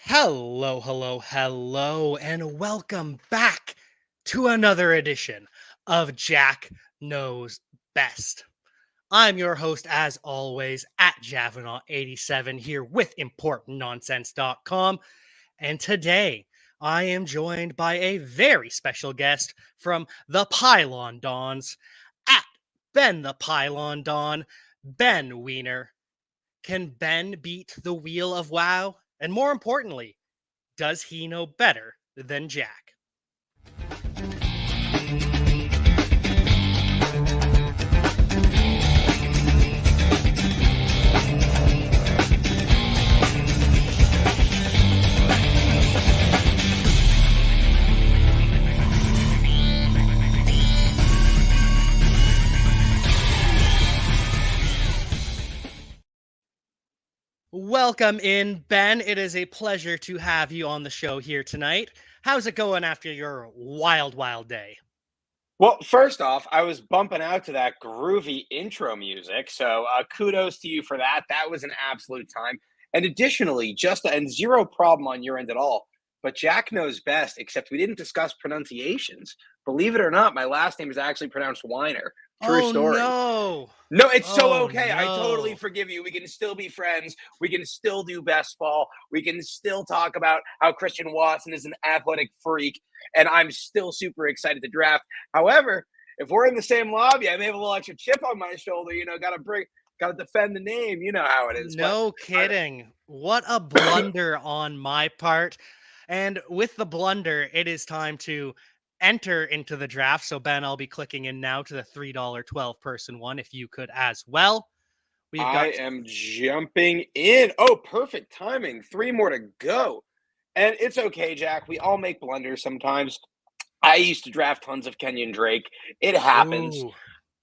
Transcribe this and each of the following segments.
Hello, hello, hello, and welcome back to another edition of Jack Knows Best. I'm your host, as always, at Javanaut87 here with ImportantNonsense.com. And today I am joined by a very special guest from the Pylon Dons at Ben the Pylon Don, Ben Weiner. Can Ben beat the Wheel of WoW? And more importantly, does he know better than Jack? Welcome in, Ben. It is a pleasure to have you on the show here tonight. How's it going after your wild, wild day? Well, first off, I was bumping out to that groovy intro music, so kudos to you for that. That was an absolute time. And additionally, and zero problem on your end at all. But Jack knows best, except we didn't discuss pronunciations. Believe it or not, my last name is actually pronounced Weiner. True Oh story. no! No, it's so Oh okay. I totally no! forgive you. We can still be friends. We can still do best ball. We can still talk about how Christian Watson is an athletic freak, and I'm still super excited to draft. However, if we're in the same lobby, I may have a little extra chip on my shoulder. Got to defend the name. You know how it is. But No I, kidding. What a blunder on my part. And with the blunder, it is time to enter into the draft. So, Ben, I'll be clicking in now to the $3 12 person one if you could as well. We've I got am jumping in. Oh, perfect timing. Three more to go. And it's okay, Jack. We all make blunders sometimes. I used to draft tons of Kenyon Drake. It happens.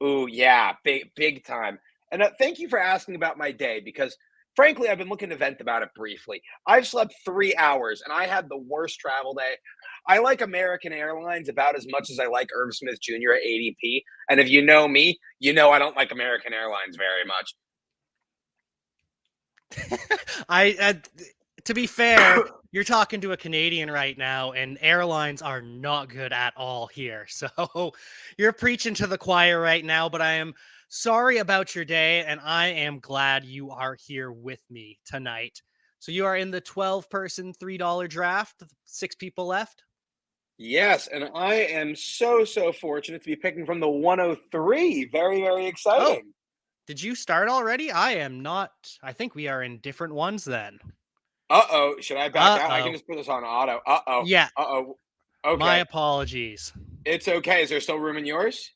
ooh. Ooh, yeah, big time. And thank you for asking about my day because, frankly, I've been looking to vent about it briefly. I've slept 3 hours and I had the worst travel day. I like American Airlines about as much as I like Irv Smith Jr. at ADP. And if you know me, you know I don't like American Airlines very much. I to be fair, you're talking to a Canadian right now, and airlines are not good at all here. So you're preaching to the choir right now, but I am sorry about your day, and I am glad you are here with me tonight. So you are in the 12-person $3 draft, 6 people left. Yes, and I am so fortunate to be picking from the 103. Very Oh, exciting. did you start already? I am not. I think we are in different ones then. Uh-oh, should I back Uh out? I can oh. just put this on auto. Uh-oh. Yeah, Uh-oh. my Okay. apologies. It's okay. Is there still room in yours?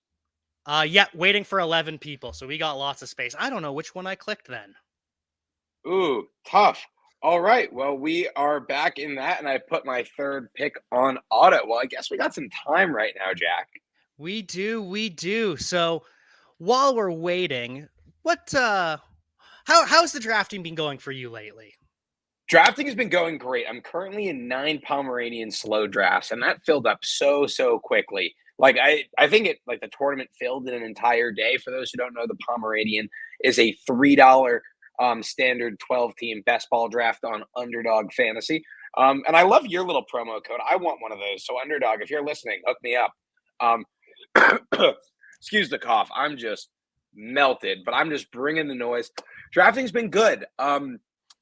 Yeah, waiting for 11 people, so we got lots of space. I don't know which one I clicked then. Ooh, tough. All right. Well, we are back in that, and I put my third pick on auto. Well, I guess we got some time right now, Jack. We do. So while we're waiting, what how's the drafting been going for you lately? Drafting has been going great. I'm currently in 9 Pomeranian slow drafts, and that filled up so quickly. Like I think it like the tournament filled in an entire day. For those who don't know, the Pomeranian is a $3 standard 12 team best ball draft on Underdog Fantasy. And I love your little promo code. I want one of those. So Underdog, if you're listening, hook me up. Um, excuse the cough. I'm just melted, but I'm just bringing the noise. Drafting's been good. I'm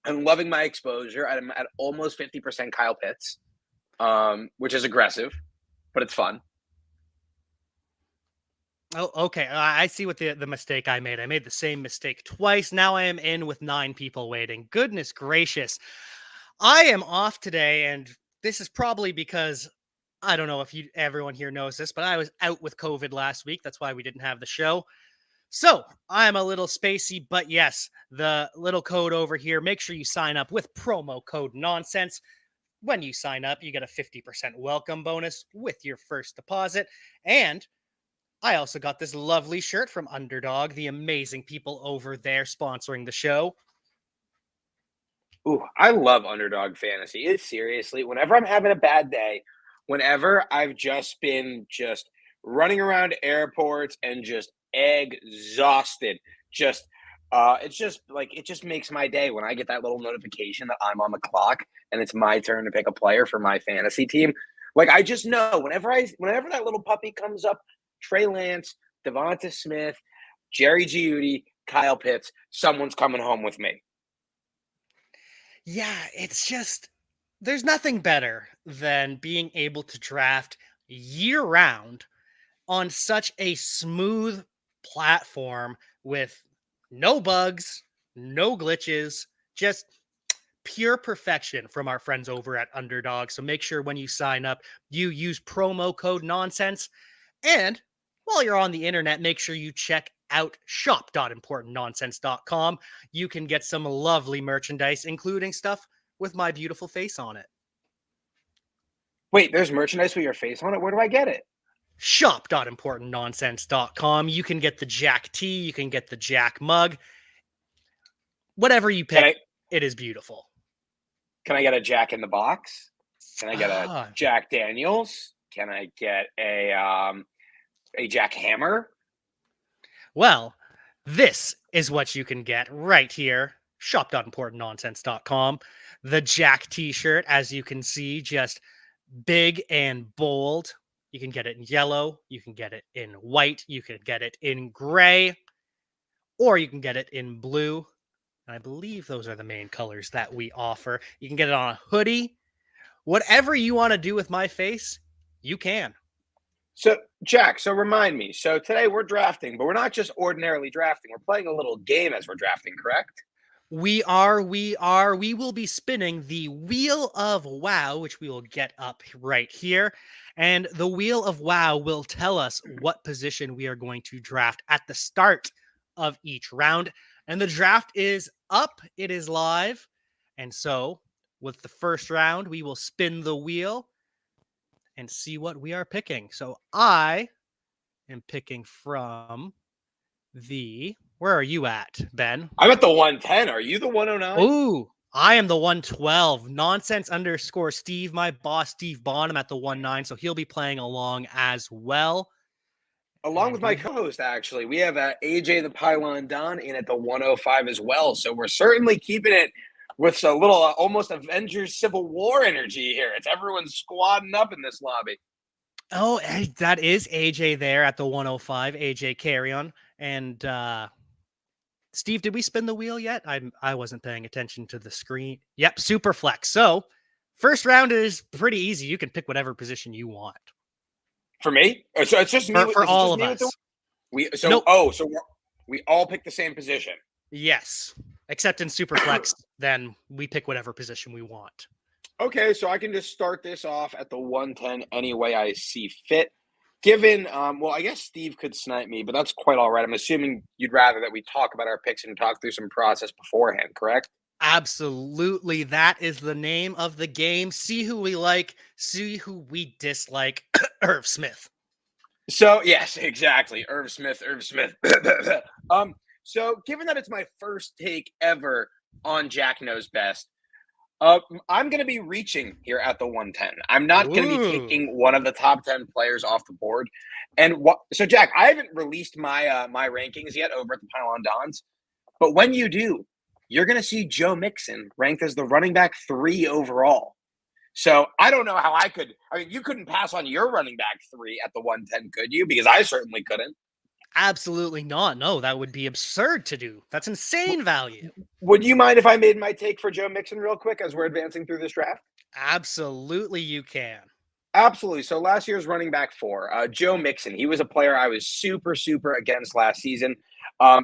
loving my exposure. I'm at almost 50% Kyle Pitts, which is aggressive, but it's fun. Oh, okay. I see what the mistake I made. I made the same mistake twice. Now I am in with 9 people waiting. Goodness gracious. I am off today, and this is probably because I don't know if everyone here knows this, but I was out with COVID last week. That's why we didn't have the show. So I'm a little spacey, but yes, the little code over here. Make sure you sign up with promo code nonsense. When you sign up, you get a 50% welcome bonus with your first deposit. And I also got this lovely shirt from Underdog, the amazing people over there sponsoring the show. Ooh, I love Underdog Fantasy. It's seriously, whenever I'm having a bad day, whenever I've just been running around airports and just exhausted, just It's just like it just makes my day when I get that little notification that I'm on the clock and it's my turn to pick a player for my fantasy team. Like I just know whenever that little puppy comes up, Trey Lance, Devonta Smith, Jerry Jeudy, Kyle Pitts, someone's coming home with me. Yeah, it's just there's nothing better than being able to draft year round on such a smooth platform with no bugs, no glitches, just pure perfection from our friends over at Underdog. So make sure when you sign up, you use promo code nonsense. And while you're on the internet, make sure you check out shop.importantnonsense.com. You can get some lovely merchandise, including stuff with my beautiful face on it. Wait, there's merchandise with your face on it. Where do I get it? Shop.importantnonsense.com. You can get the Jack tee, you can get the Jack mug, whatever you Can pick, I it is beautiful. can I get a Jack in the Box? Can I get a Ah, Jack Daniels? Can I get a Jack Hammer? well, this is what you can get right here. Shop.importantnonsense.com. The Jack t-shirt, as you can see, just big and bold. You can get it in yellow, you can get it in white, you can get it in gray, or you can get it in blue. And I believe those are the main colors that we offer. You can get it on a hoodie. Whatever you want to do with my face, you can. So, Jack, so remind me. So today we're drafting, but we're not just ordinarily drafting. We're playing a little game as we're drafting, correct? We will be spinning the Wheel of Wow, which we will get up right here. And the Wheel of Wow will tell us what position we are going to draft at the start of each round. And the draft is up, it is live. And so, with the first round, we will spin the wheel and see what we are picking. So, I am picking from the. Where are you at, Ben? I'm at the 110. Are you the 109? Ooh, I am the 112. Nonsense underscore Steve, my boss, Steve Bonham at the 1-9. So he'll be playing along as well. Along And with my we, co-host, actually, we have AJ the Pylon Don in at the 105 as well. So we're certainly keeping it with a little almost Avengers Civil War energy here. It's everyone squadding up in this lobby. oh, that is AJ there at the 105, AJ Carrion. And Steve, did we spin the wheel yet? I wasn't paying attention to the screen. Yep, super flex. So first round is pretty easy. You can pick whatever position you want. For me? So it's just me. For Is it all just of me with the us. we? So Nope. we all pick the same position. Yes. Except in Superflex, then we pick whatever position we want. Okay, so I can just start this off at the 110 any way I see fit. Given, well, I guess Steve could snipe me, but that's quite all right. I'm assuming you'd rather that we talk about our picks and talk through some process beforehand, correct? Absolutely. That is the name of the game. See who we like, see who we dislike. Irv Smith. So yes, exactly. Irv Smith, Irv Smith. So given that it's my first take ever on Jack Knows Best, I'm going to be reaching here at the 110. I'm not going to be Ooh. taking one of the top 10 players off the board. And so, Jack, I haven't released my rankings yet over at the Pylon Dons. But when you do, you're going to see Joe Mixon ranked as the running back 3 overall. So I don't know how I could. I mean, you couldn't pass on your running back 3 at the 110, could you? Because I certainly couldn't. Absolutely not. No, that would be absurd to do. That's insane value. Would you mind if I made my take for Joe Mixon real quick as we're advancing through this draft? Absolutely, you can. Absolutely. So last year's running back 4, Joe Mixon, he was a player I was super, super against last season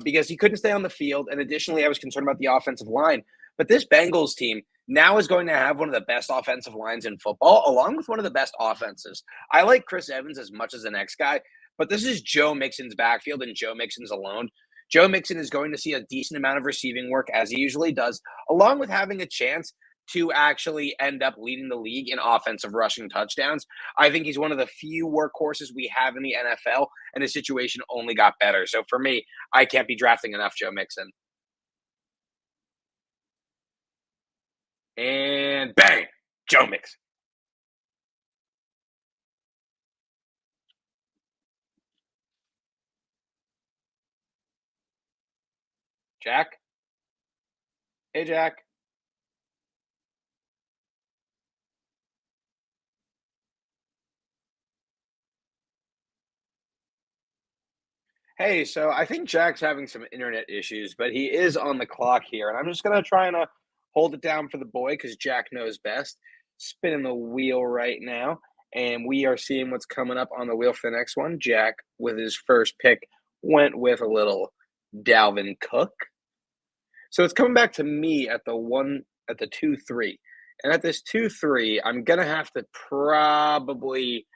because he couldn't stay on the field. And additionally, I was concerned about the offensive line. But this Bengals team now is going to have one of the best offensive lines in football, along with one of the best offenses. I like Chris Evans as much as the next guy, but this is Joe Mixon's backfield and Joe Mixon's alone. Joe Mixon is going to see a decent amount of receiving work, as he usually does, along with having a chance to actually end up leading the league in offensive rushing touchdowns. I think he's one of the few workhorses we have in the NFL, and his situation only got better. So for me, I can't be drafting enough Joe Mixon. And bang, Joe Mixon. Jack? Hey, Jack. Hey, so I think Jack's having some internet issues, but he is on the clock here, and I'm just gonna try and hold it down for the boy because Jack knows best. Spinning the wheel right now, and we are seeing what's coming up on the wheel for the next one. Jack, with his first pick, went with a little Dalvin Cook. So it's coming back to me at the 2-3. And at this 2-3, I'm gonna have to probably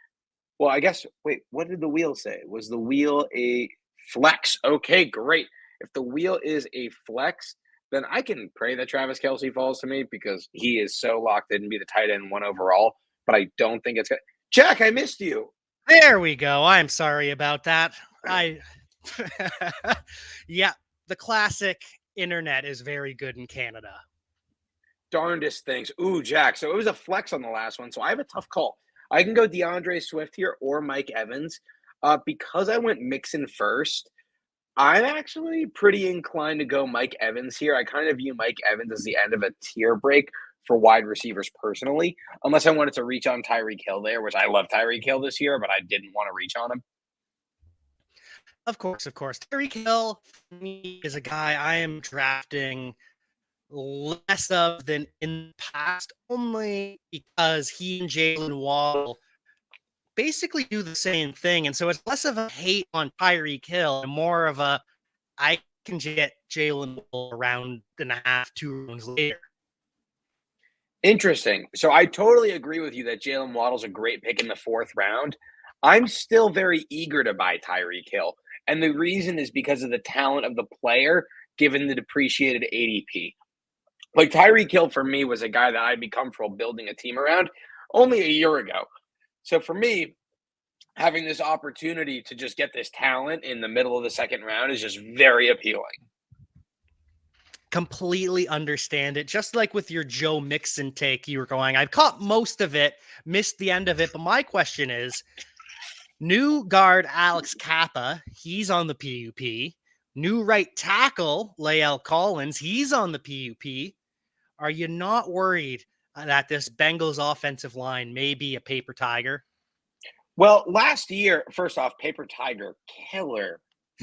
well, I guess wait, what did the wheel say? Was the wheel a flex? Okay, great. If the wheel is a flex, then I can pray that Travis Kelsey falls to me because he is so locked in to be the tight end one overall. But I don't think it's gonna. Jack, I missed you. There we go. I'm sorry about that. I yeah, the classic internet is very good in Canada. Darndest things. Ooh, Jack. So it was a flex on the last one. So I have a tough call. I can go DeAndre Swift here or Mike Evans. Because I went Mixon first, I'm actually pretty inclined to go Mike Evans here. I kind of view Mike Evans as the end of a tier break for wide receivers personally, unless I wanted to reach on Tyreek Hill there, which I love Tyreek Hill this year, but I didn't want to reach on him. Of course, of course. Tyreek Hill for me is a guy I am drafting less of than in the past, only because he and Jalen Waddle basically do the same thing. And so it's less of a hate on Tyreek Hill and more of a I can get Jalen Waddle around and a half, 2 rounds later. Interesting. So I totally agree with you that Jalen Waddle's a great pick in the fourth round. I'm still very eager to buy Tyreek Hill. And the reason is because of the talent of the player given the depreciated ADP. Like Tyreek Hill for me was a guy that I'd be comfortable building a team around only a year ago. So for me, having this opportunity to just get this talent in the middle of the second round is just very appealing. Completely understand it. Just like with your Joe Mixon take, you were going, I've caught most of it, missed the end of it. But my question is new guard Alex Kappa, he's on the PUP. New right tackle, Lael Collins, he's on the PUP. Are you not worried that this Bengals offensive line may be a paper tiger? Well, last year, first off, Paper Tiger, killer.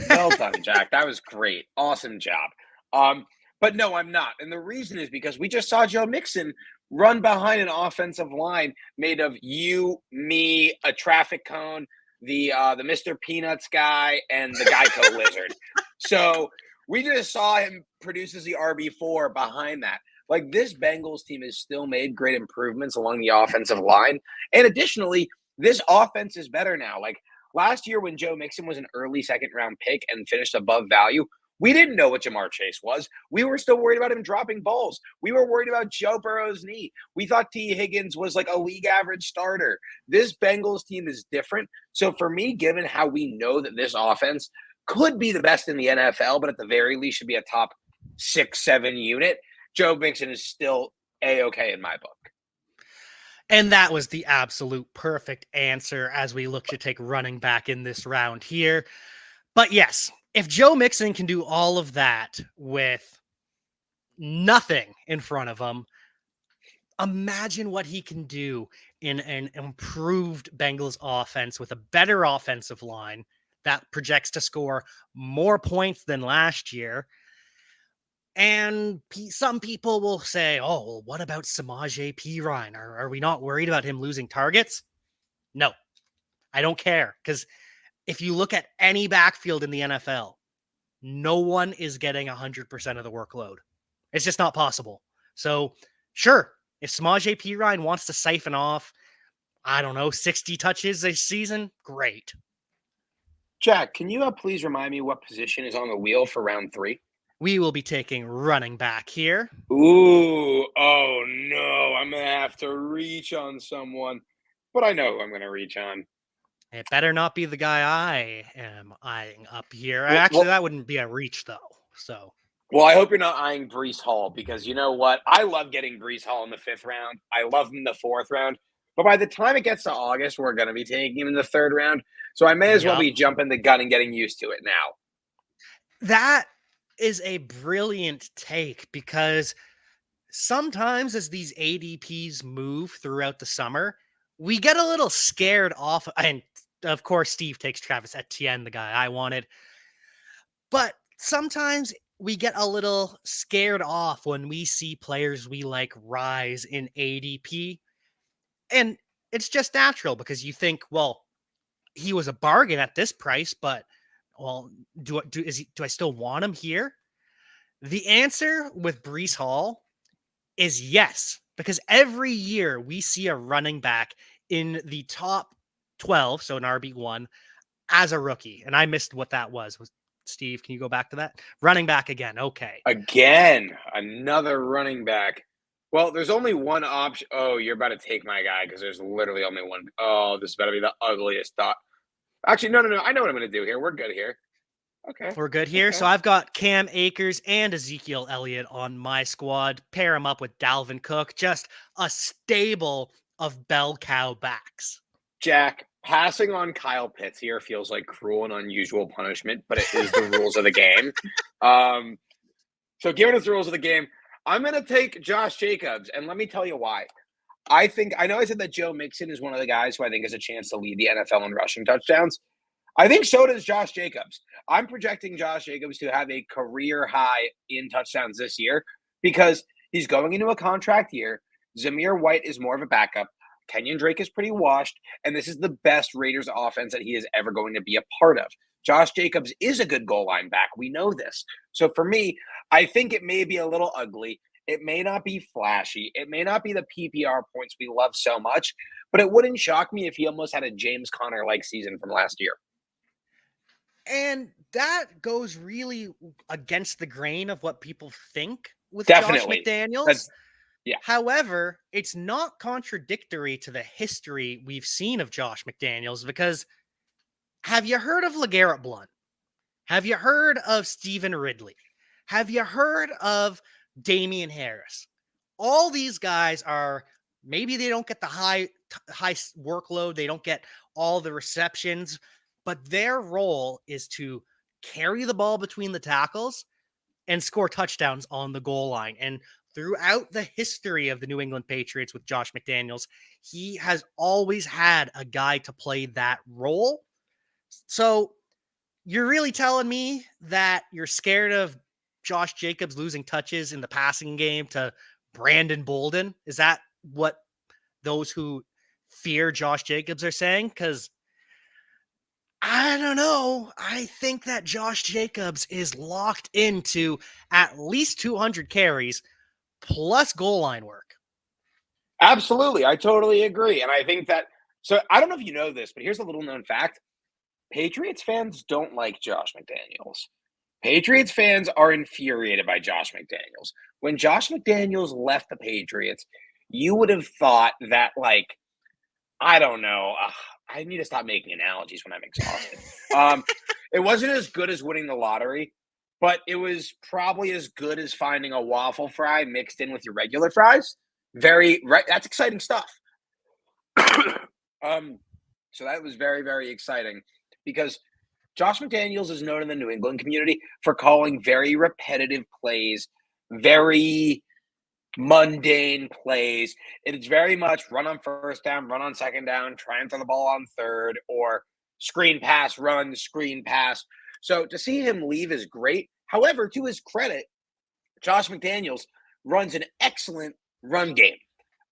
Well done, Jack. That was great. Awesome job. Um, but no, I'm not. And the reason is because we just saw Joe Mixon run behind an offensive line made of you, me, a traffic cone, the Mr. Peanuts guy, and the Geico lizard. So we just saw him produce as the RB4 behind that. Like this Bengals team has still made great improvements along the offensive line. And additionally, this offense is better now. Like last year when Joe Mixon was an early second round pick and finished above value, we didn't know what Jamar Chase was. We were still worried about him dropping balls. We were worried about Joe Burrow's knee. We thought T. Higgins was like a league average starter. This Bengals team is different. So for me, given how we know that this offense could be the best in the NFL, but at the very least should be a top 6-7 unit, Joe Mixon is still A-okay in my book. And that was the absolute perfect answer as we look to take running back in this round here. But yes, if Joe Mixon can do all of that with nothing in front of him, imagine what he can do in an improved Bengals offense with a better offensive line that projects to score more points than last year. And some people will say, oh, well, what about Samaje Perine? Are we not worried about him losing targets? No, I don't care. Because if you look at any backfield in the NFL, no one is getting 100% of the workload. It's just not possible. So, sure, if Samaje Perine wants to siphon off, I don't know, 60 touches a season, great. Jack, can you please remind me what position is on the wheel for round 3? We will be taking running back here. Ooh, oh no, I'm going to have to reach on someone, but I know who I'm going to reach on. It better not be the guy I am eyeing up here. Well, Actually, well, that wouldn't be a reach, though. So, well, I hope you're not eyeing Brees Hall because you know what? I love getting Brees Hall in the 5th round. I love him in the 4th round. But by the time it gets to August, we're going to be taking him in the 3rd round. So I may as well yup. be jumping the gun and getting used to it now. That is a brilliant take because sometimes as these ADPs move throughout the summer, we get a little scared off. And of course, Steve takes Travis Etienne, the guy I wanted. But sometimes we get a little scared off when we see players we like rise in ADP. And it's just natural because you think, well, he was a bargain at this price, but well, do I still want him here? The answer with Brees Hall is yes, because every year we see a running back in the top 12, so an RB1, as a rookie. And I missed what that was. Steve, can you go back to that? Running back again. Okay. Again, another running back. Well, there's only one option. Oh, you're about to take my guy because there's literally only one. Oh, this better be the ugliest thought. Actually, no, no, no. I know what I'm going to do here. We're good here. Okay. We're good here. Okay. So I've got Cam Akers and Ezekiel Elliott on my squad. Pair him up with Dalvin Cook. Just a stable of bell cow backs. Jack, passing on Kyle Pitts here feels like cruel and unusual punishment, but it is the rules of the game. So given it's the rules of the game, I'm going to take Josh Jacobs, and let me tell you why. I know I said that Joe Mixon is one of the guys who I think has a chance to lead the NFL in rushing touchdowns. I think so does Josh Jacobs. I'm projecting Josh Jacobs to have a career high in touchdowns this year because he's going into a contract year. Zamir White is more of a backup. Kenyon Drake is pretty washed, and this is the best Raiders offense that he is ever going to be a part of. Josh Jacobs is a good goal line back. We know this. So for me, I think it may be a little ugly. It may not be flashy. It may not be the PPR points we love so much, but it wouldn't shock me if he almost had a James Conner-like season from last year. And that goes really against the grain of what people think with Definitely. Josh McDaniels. Yeah. However, it's not contradictory to the history we've seen of Josh McDaniels because have you heard of LeGarrette Blount? Have you heard of Stephen Ridley? Have you heard of Damian Harris? All these guys are maybe they don't get the high workload, they don't get all the receptions, but their role is to carry the ball between the tackles and score touchdowns on the goal line. And throughout the history of the New England Patriots with Josh McDaniels, he has always had a guy to play that role. So you're really telling me that you're scared of Josh Jacobs losing touches in the passing game to Brandon Bolden? Is that what those who fear Josh Jacobs are saying? Because I don't know. I think that Josh Jacobs is locked into at least 200 carries plus goal line work. Absolutely. I totally agree. And I think that, so I don't know if you know this, but here's a little known fact. Patriots fans don't like Josh McDaniels. Patriots fans are infuriated by Josh McDaniels. When Josh McDaniels left the Patriots, you would have thought that, like, I don't know. I need to stop making analogies when I'm exhausted. It wasn't as good as winning the lottery, but it was probably as good as finding a waffle fry mixed in with your regular fries. Very right. That's exciting stuff. So that was very, very exciting because Josh McDaniels is known in the New England community for calling very repetitive plays, very mundane plays. It's very much run on first down, run on second down, try and throw the ball on third, or screen pass, run, screen pass. So to see him leave is great. However, to his credit, Josh McDaniels runs an excellent run game.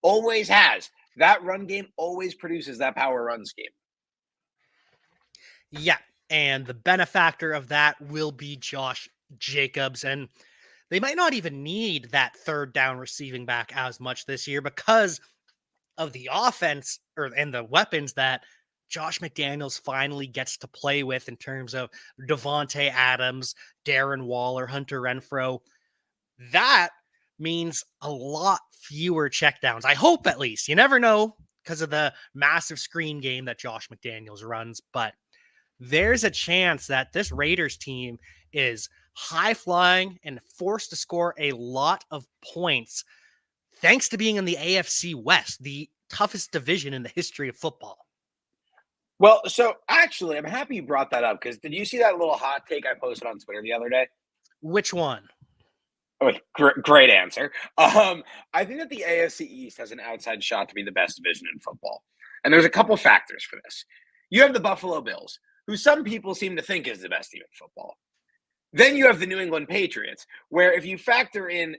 Always has. That run game always produces that power run scheme. Yeah. And the benefactor of that will be Josh Jacobs. And they might not even need that third down receiving back as much this year because of the offense and the weapons that Josh McDaniels finally gets to play with in terms of Devontae Adams, Darren Waller, Hunter Renfrow. That means a lot fewer checkdowns. I hope at least. You never know because of the massive screen game that Josh McDaniels runs, but there's a chance that this Raiders team is high flying and forced to score a lot of points thanks to being in the AFC West, the toughest division in the history of football. Well, so actually, I'm happy you brought that up because did you see that little hot take I posted on Twitter the other day? Which one? Oh, great answer. I think that the AFC East has an outside shot to be the best division in football. And there's a couple factors for this. You have the Buffalo Bills, who some people seem to think is the best team in football. Then you have the New England Patriots, where if you factor in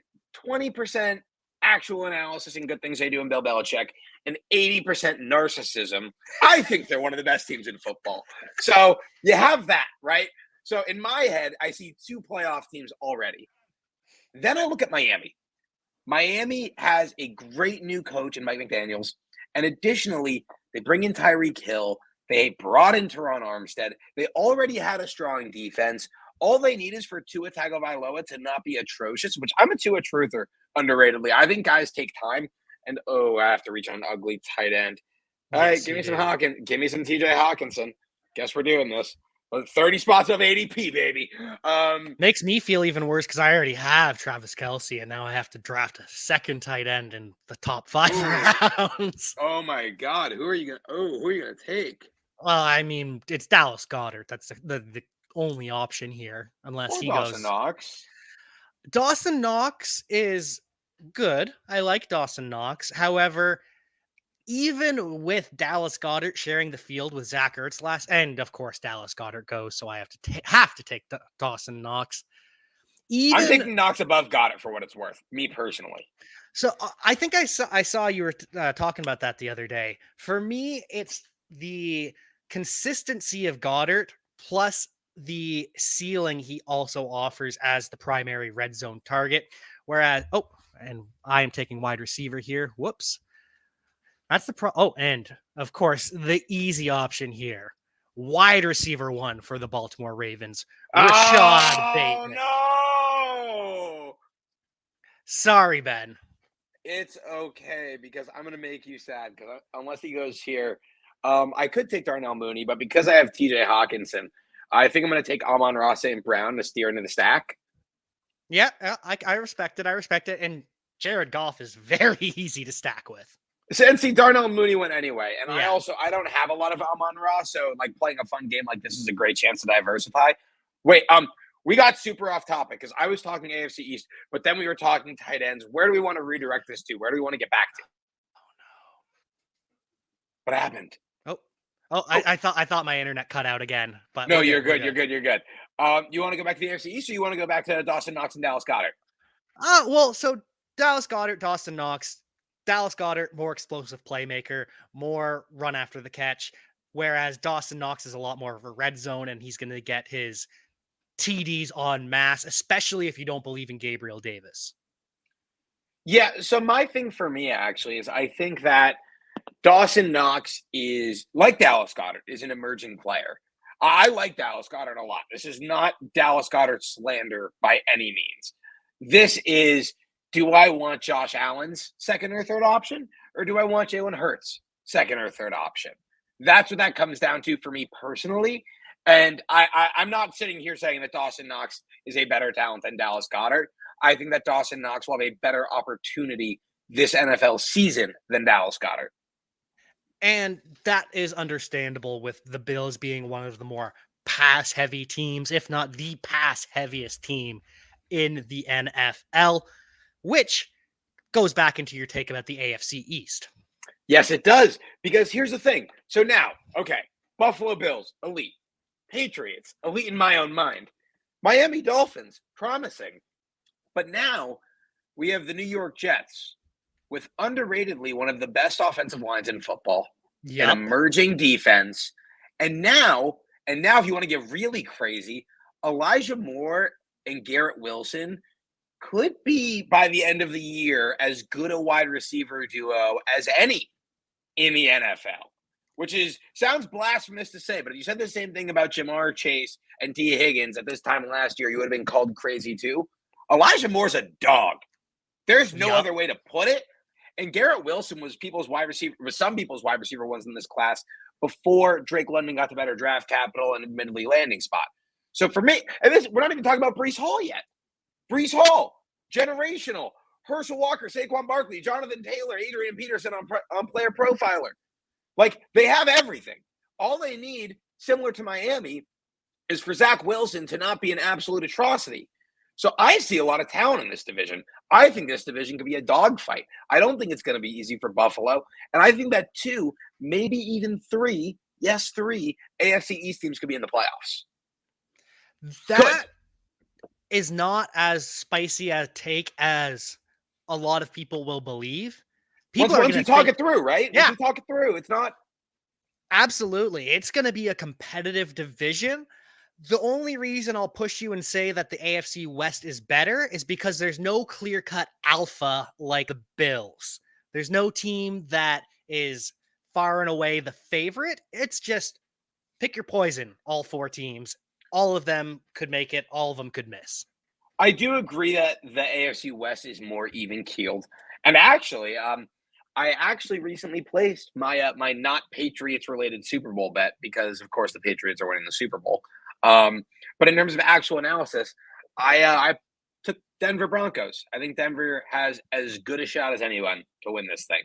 20% actual analysis and good things they do in Bill Belichick and 80% narcissism, I think they're one of the best teams in football. So you have that, right? So in my head, I see two playoff teams already. Then I look at Miami. Miami has a great new coach in Mike McDaniels. And additionally, they bring in Tyreek Hill. They brought in Teron Armstead. They already had a strong defense. All they need is for Tua Tagovailoa to not be atrocious, which I'm a Tua truther underratedly. I think guys take time. And I have to reach on an ugly tight end. All right, Yes, give you me some do. Hawkins. Give me some TJ Hawkinson. Guess we're doing this. 30 spots of ADP, baby. Makes me feel even worse because I already have Travis Kelsey, and now I have to draft a second tight end in the top five Ooh, rounds. oh my God. Who are you gonna take? Well, I mean, it's Dallas Goddard. That's the only option here, unless Or he Dawson goes. Knox. Dawson Knox is good. I like Dawson Knox. However, even with Dallas Goddard sharing the field with Zach Ertz last, and of course Dallas Goddard goes, so I have to take Dawson Knox. I'm Even taking Knox above Goddard for what it's worth, me personally. so, I think I saw you were talking about that the other day. For me, it's the consistency of Goddard plus the ceiling he also offers as the primary red zone target. Whereas, and I am taking wide receiver here. Whoops. That's the pro. Oh, and of course, the easy option here, wide receiver one for the Baltimore Ravens, Rashad Oh Bateman. no! Sorry, Ben. It's okay because I'm gonna make you sad because unless he goes here, I could take Darnell Mooney, but because I have TJ Hawkinson, I think I'm gonna take Amon-Ra St. Brown to steer into the stack. Yeah, I respect it. I respect it. And Jared Goff is very easy to stack with. And see, Darnell Mooney went anyway, and Yeah. I don't have a lot of Amon-Ra, so like playing a fun game like this is a great chance to diversify. Wait, we got super off topic because I was talking AFC East, but then we were talking tight ends. Where do we want to redirect this to? Where do we want to get back to? What happened? Oh, oh, Oh, I thought my internet cut out again, but no, we're you're good. We're good. You're good. good. You're good. You want to go back to the AFC East, or you want to go back to Dawson Knox and Dallas Goddard? Well, so Dallas Goddard, Dawson Knox, Dallas Goddard, more explosive playmaker, more run after the catch. Whereas Dawson Knox is a lot more of a red zone, and he's going to get his TDs en masse, especially if you don't believe in Gabriel Davis. Yeah. So my thing for me actually is I think that Dawson Knox is like Dallas Goddard is an emerging player. I like Dallas Goddard a lot. This is not Dallas Goddard slander by any means. This is, do I want Josh Allen's second or third option, or do I want Jalen Hurts' second or third option? That's what that comes down to for me personally. And I'm not sitting here saying that Dawson Knox is a better talent than Dallas Goddard. I think that Dawson Knox will have a better opportunity this NFL season than Dallas Goddard. And that is understandable with the Bills being one of the more pass heavy teams, if not the pass heaviest team in the NFL, which goes back into your take about the AFC East. Yes, it does. Because here's the thing. So now, okay, Buffalo Bills, elite. Patriots, elite in my own mind. Miami Dolphins, promising. But now we have the New York Jets with underratedly one of the best offensive lines in football, an Yep. emerging defense. And now if you want to get really crazy, Elijah Moore and Garrett Wilson could be by the end of the year as good a wide receiver duo as any in the NFL, which is sounds blasphemous to say, but if you said the same thing about Jamar Chase and T. Higgins at this time last year, you would have been called crazy too. Elijah Moore's a dog. There's no Yep. other way to put it. And Garrett Wilson was some people's wide receiver ones in this class before Drake London got the better draft capital and admittedly landing spot. So for me, we're not even talking about Brees Hall yet. Brees Hall, generational. Herschel Walker, Saquon Barkley, Jonathan Taylor, Adrian Peterson on Player Profiler. Like, they have everything. All they need, similar to Miami, is for Zach Wilson to not be an absolute atrocity. So I see a lot of talent in this division. I think this division could be a dogfight. I don't think it's going to be easy for Buffalo. And I think that two, maybe even three, yes, three AFC East teams could be in the playoffs. That Could. is not as spicy a take as a lot of people will believe. People are Once going we to talk think, it through, right? Once yeah, we talk it through, it's not. absolutely. It's going to be a competitive division. The only reason I'll push you and say that the AFC West is better is because there's no clear-cut alpha like the Bills. There's no team that is far and away the favorite. It's just pick your poison, all four teams. All of them could make it, all of them could miss. I do agree that the AFC West is more even keeled. And actually, I actually recently placed my not Patriots related Super Bowl bet because, of course, the Patriots are winning the Super Bowl. Um, but in terms of actual analysis, I took Denver Broncos. I think Denver has as good a shot as anyone to win this thing.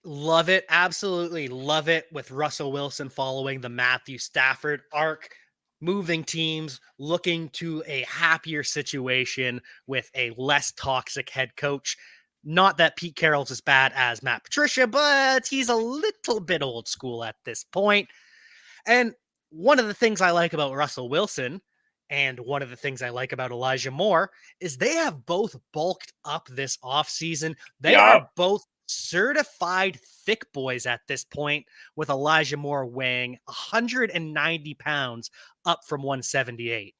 Love it. Absolutely love it with Russell Wilson following the Matthew Stafford arc, moving teams, looking to a happier situation with a less toxic head coach. Not that Pete Carroll's as bad as Matt Patricia, but he's a little bit old school at this point. And one of the things I like about Russell Wilson and one of the things I like about Elijah Moore is they have both bulked up this offseason. They Yeah, are both certified thick boys at this point, with Elijah Moore weighing 190 pounds up from 178.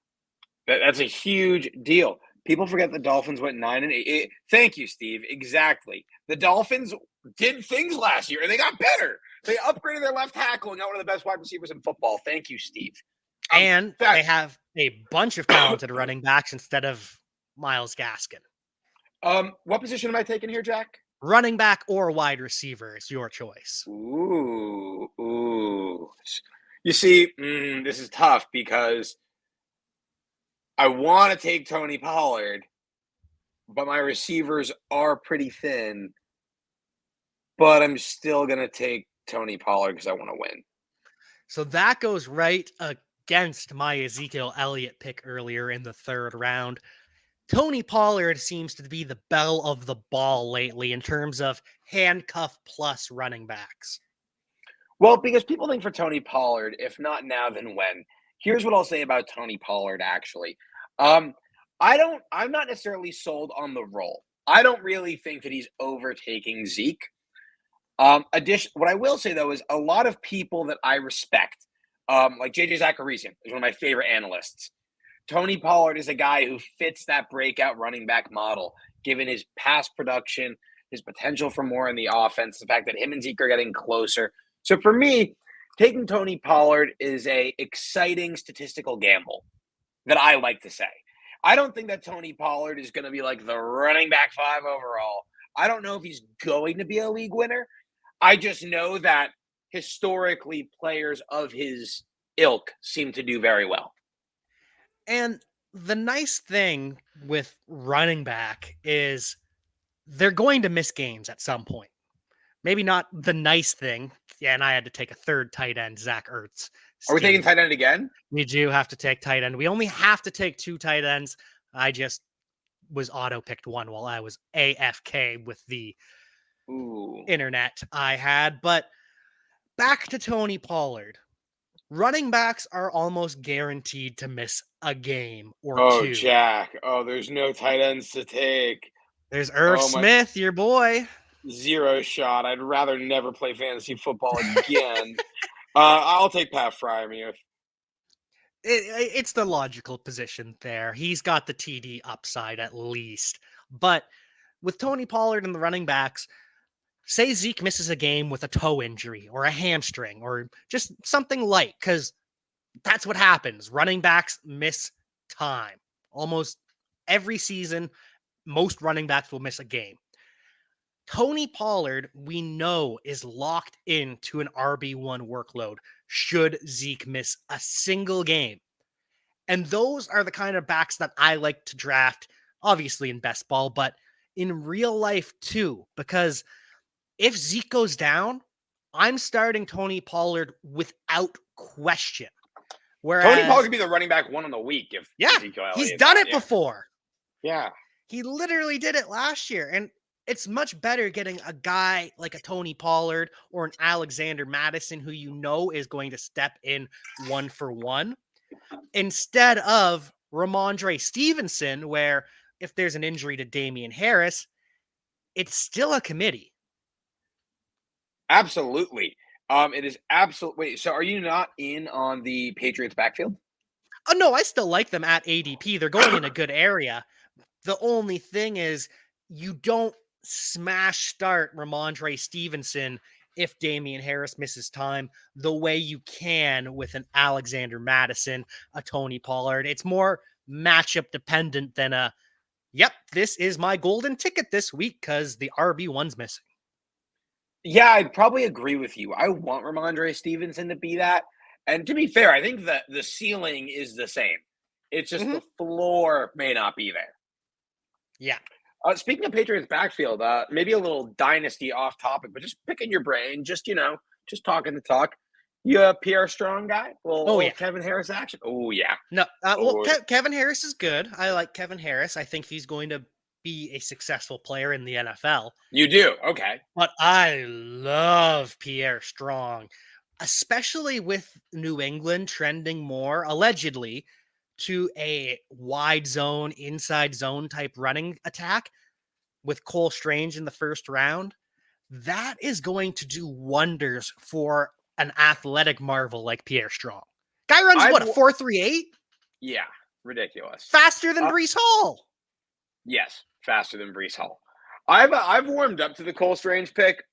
that's a huge deal. People forget the Dolphins went 9-8. Thank you, Steve. Exactly. The Dolphins did things last year and they got better. They upgraded their left tackle and got one of the best wide receivers in football. Thank you, Steve. And they Fact, have a bunch of talented running backs instead of Myles Gaskin. what position am I taking here, Jack? Running back or wide receiver is your choice. Ooh. You see, this is tough because I want to take Tony Pollard, but my receivers are pretty thin. But I'm still going to take Tony Pollard because I want to win. So that goes right against my Ezekiel Elliott pick earlier in the third round. Tony Pollard seems to be the belle of the ball lately in terms of handcuff plus running backs. Well, because people think for Tony Pollard, if not now, then when? Here's what I'll say about Tony Pollard, actually. Um, I'm not necessarily sold on the role. I don't really think that he's overtaking Zeke. What I will say though is a lot of people that I respect, like JJ Zacharysian is one of my favorite analysts. Tony Pollard is a guy who fits that breakout running back model, given his past production, his potential for more in the offense, the fact that him and Zeke are getting closer. So for me, taking Tony Pollard is a exciting statistical gamble that I like to say. I don't think that Tony Pollard is going to be like the running back 5 overall. I don't know if he's going to be a league winner. I just know that historically players of his ilk seem to do very well. And the nice thing with running back is they're going to miss games at some point. Maybe not the nice thing. Yeah, and I had to take a third tight end, Zach Ertz. Are we taking Steve, tight end again? we do have to take tight end. We only have to take 2 tight ends. I just was auto picked one while I was AFK with the internet I had. But back to Tony Pollard. Running backs are almost guaranteed to miss a game or Oh, two. Jack. Oh, there's no tight ends to take. There's Irv Oh, my Smith, your boy. zero shot. I'd rather never play fantasy football again. I'll take Pat Fryermuth. It's the logical position there. He's got the TD upside at least. But with Tony Pollard and the running backs, say Zeke misses a game with a toe injury or a hamstring or just something light, because that's what happens. Running backs miss time. Almost every season, most running backs will miss a game. Tony Pollard, we know, is locked into an RB1 workload should Zeke miss a single game. And those are the kind of backs that I like to draft, obviously in best ball, but in real life too, because if Zeke goes down, I'm starting Tony Pollard without question. Tony Pollard Whereas, could be the running back 1 on the week if yeah, Ezekiel he's Elliott's done out. it Yeah. before. Yeah. He literally did it last year. And it's much better getting a guy like a Tony Pollard or an Alexander Madison who you know is going to step in 1-for-1 instead of Ramondre Stevenson, where if there's an injury to Damian Harris, it's still a committee. Absolutely. It is absolutely. Wait, so are you not in on the Patriots backfield? Oh, no, I still like them at ADP. They're going in a good area. The only thing is you don't smash start Ramondre Stevenson if Damian Harris misses time the way you can with an Alexander Madison, a Tony Pollard. It's more matchup dependent than yep, this is my golden ticket this week because the RB1's missing. Yeah, I'd probably agree with you. I want Ramondre Stevenson to be that. And to be fair, I think that the ceiling is the same. It's just Mm-hmm. the floor may not be there. Yeah. Speaking of Patriots backfield, maybe a little dynasty off topic, but just picking your brain, just talking the talk. You a Pierre Strong guy? Oh, Little yeah. Kevin Harris action? Oh, yeah. No, well, Oh, Kevin Harris is good. I like Kevin Harris. I think he's going to be a successful player in the NFL. you do? Okay. But I love Pierre Strong, especially with New England trending more, allegedly, to a wide zone, inside zone type running attack with Cole Strange in the first round. That is going to do wonders for an athletic marvel like Pierre Strong. Guy runs I've what, a wa- 4.38? Yeah, ridiculous. Faster than Brees Hall. Yes, faster than Brees Hall. I've warmed up to the Cole Strange pick.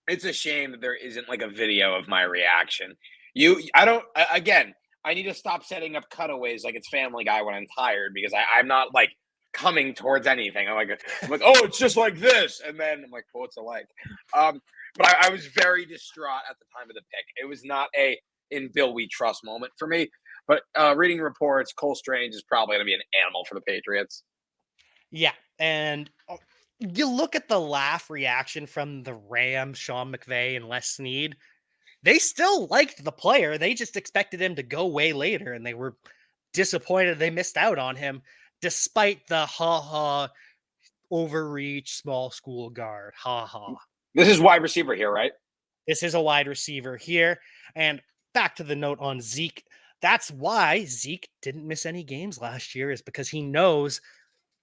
It's a shame that there isn't like a video of my reaction. I don't. Again, I need to stop setting up cutaways like it's Family Guy when I'm tired because I'm not like coming towards anything. I'm like, oh, it's just like this, and then I'm like, well, what's it like? But I was very distraught at the time of the pick. It was not a in Bill we trust moment for me. But reading reports, Cole Strange is probably going to be an animal for the Patriots. Yeah, and you look at the laugh reaction from the Rams, Sean McVay and Les Snead. They still liked the player. They just expected him to go way later, and they were disappointed they missed out on him, despite the ha overreach small school guard. Ha. This is wide receiver here, right? This is a wide receiver here. And back to the note on Zeke. That's why Zeke didn't miss any games last year, is because he knows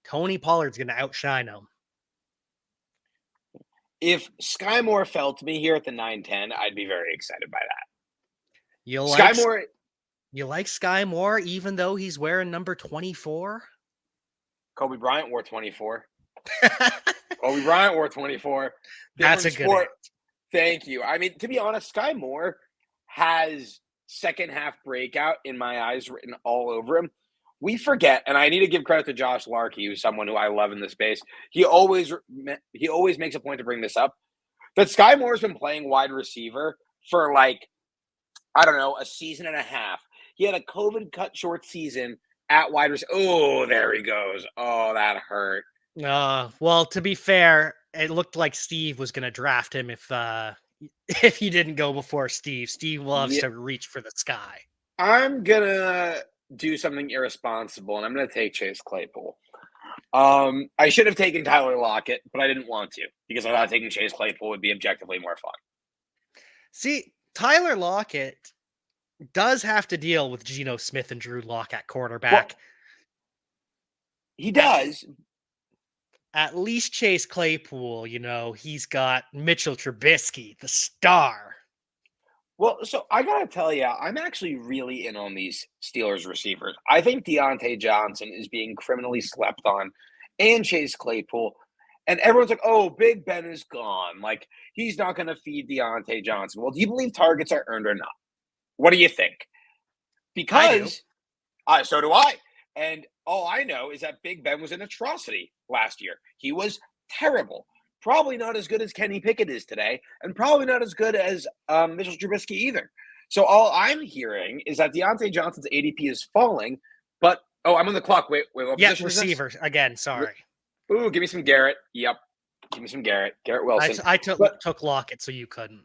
Tony Pollard's going to outshine him. If Sky Moore fell to me here at the 9-10, I'd be very excited by that. You like Sky Moore, even though he's wearing number 24? Kobe Bryant wore 24. Kobe Bryant wore 24. That's a good answer. Thank you. I mean, to be honest, Sky Moore has second half breakout in my eyes written all over him. We forget, and I need to give credit to Josh Larkey, who's someone who I love in the space. He always makes a point to bring this up. That Sky Moore's been playing wide receiver for like, I don't know, a season and a half. He had a COVID cut short season at wide receiver. Oh, there he goes. Oh, that hurt. Well, to be fair, it looked like Steve was going to draft him if he didn't go before Steve. Steve loves to reach for the sky. I'm gonna do something irresponsible, and I'm going to take Chase Claypool. I should have taken Tyler Lockett, but I didn't want to because I thought taking Chase Claypool would be objectively more fun. See, Tyler Lockett does have to deal with Geno Smith and Drew Lock at quarterback. Well, he does. At least Chase Claypool, he's got Mitchell Trubisky, the star. Well, so I got to tell you, I'm actually really in on these Steelers receivers. I think Deontay Johnson is being criminally slept on and Chase Claypool. And everyone's like, oh, Big Ben is gone. Like, he's not going to feed Deontay Johnson. Well, do you believe targets are earned or not? What do you think? Because so do I. And all I know is that Big Ben was an atrocity last year. He was terrible. Probably not as good as Kenny Pickett is today, and probably not as good as Mitchell Trubisky either. So all I'm hearing is that Deontay Johnson's ADP is falling, but I'm on the clock. Wait, what position receiver again. Sorry. Ooh, give me some Garrett. Yep, give me some Garrett. Garrett Wilson. I took Lockett, so you couldn't.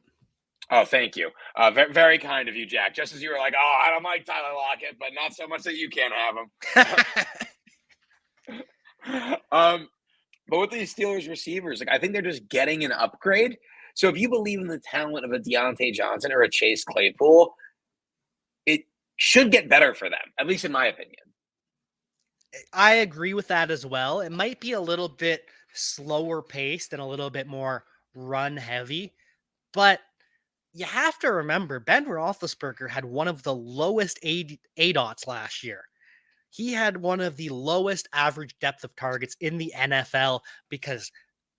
Oh, thank you. Very kind of you, Jack. Just as you were like, "Oh, I don't like Tyler Lockett, but not so much that you can't have him." But with these Steelers receivers, like I think they're just getting an upgrade. So if you believe in the talent of a Deontay Johnson or a Chase Claypool, it should get better for them, at least in my opinion. I agree with that as well. It might be a little bit slower paced and a little bit more run heavy, but you have to remember Ben Roethlisberger had one of the lowest A dots last year. He had one of the lowest average depth of targets in the NFL because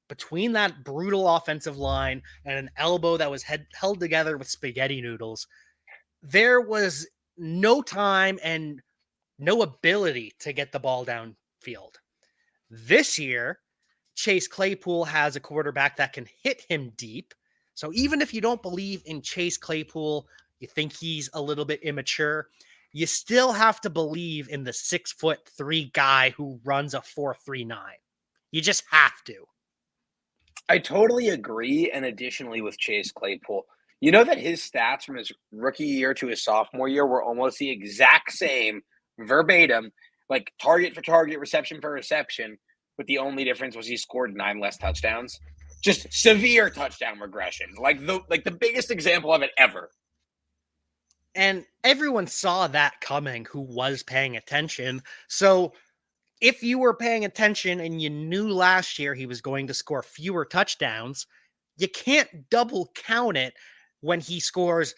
between that brutal offensive line and an elbow that was held together with spaghetti noodles, there was no time and no ability to get the ball downfield. This year, Chase Claypool has a quarterback that can hit him deep. So even if you don't believe in Chase Claypool, you think he's a little bit immature, you still have to believe in the 6'3" guy who runs a 4.39. You just have to. I totally agree. And additionally, with Chase Claypool, you know that his stats from his rookie year to his sophomore year were almost the exact same, verbatim, like target for target, reception for reception. But the only difference was he scored 9 less touchdowns. Just severe touchdown regression, like the biggest example of it ever. And everyone saw that coming who was paying attention. So if you were paying attention and you knew last year he was going to score fewer touchdowns, you can't double count it when he scores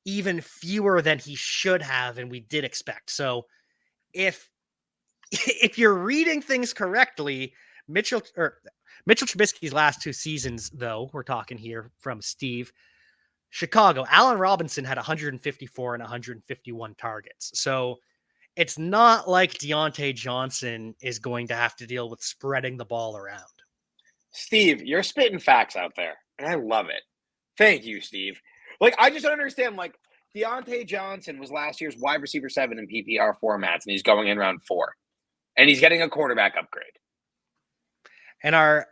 even fewer than he should have and we did expect. So if if you're reading things correctly, Mitchell Trubisky's last 2 seasons, though, we're talking here from Steve, Chicago, Allen Robinson had 154 and 151 targets. So it's not like Deontay Johnson is going to have to deal with spreading the ball around. Steve, you're spitting facts out there, and I love it. Thank you, Steve. Like, I just don't understand. Like, Deontay Johnson was last year's wide receiver 7 in PPR formats, and he's going in round 4, and he's getting a quarterback upgrade. And our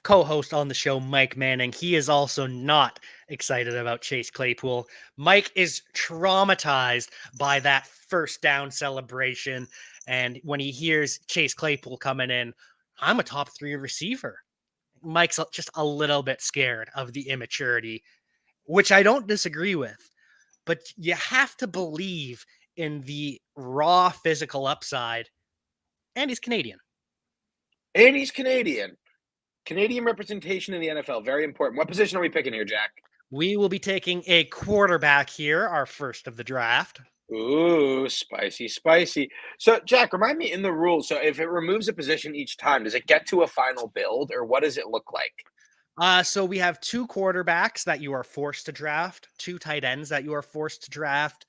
co-host on the show, Mike Manning, he is also not excited about Chase Claypool. Mike is traumatized by that first down celebration. And when he hears Chase Claypool coming in, I'm a top 3 receiver. Mike's just a little bit scared of the immaturity, which I don't disagree with. But you have to believe in the raw physical upside. And he's Canadian. And he's Canadian. Canadian representation in the NFL, very important. What position are we picking here, Jack? We will be taking a quarterback here, our first of the draft. Ooh, spicy, spicy. So, Jack, remind me in the rules. So, if it removes a position each time, does it get to a final build, or what does it look like? So we have 2 quarterbacks that you are forced to draft, 2 tight ends that you are forced to draft.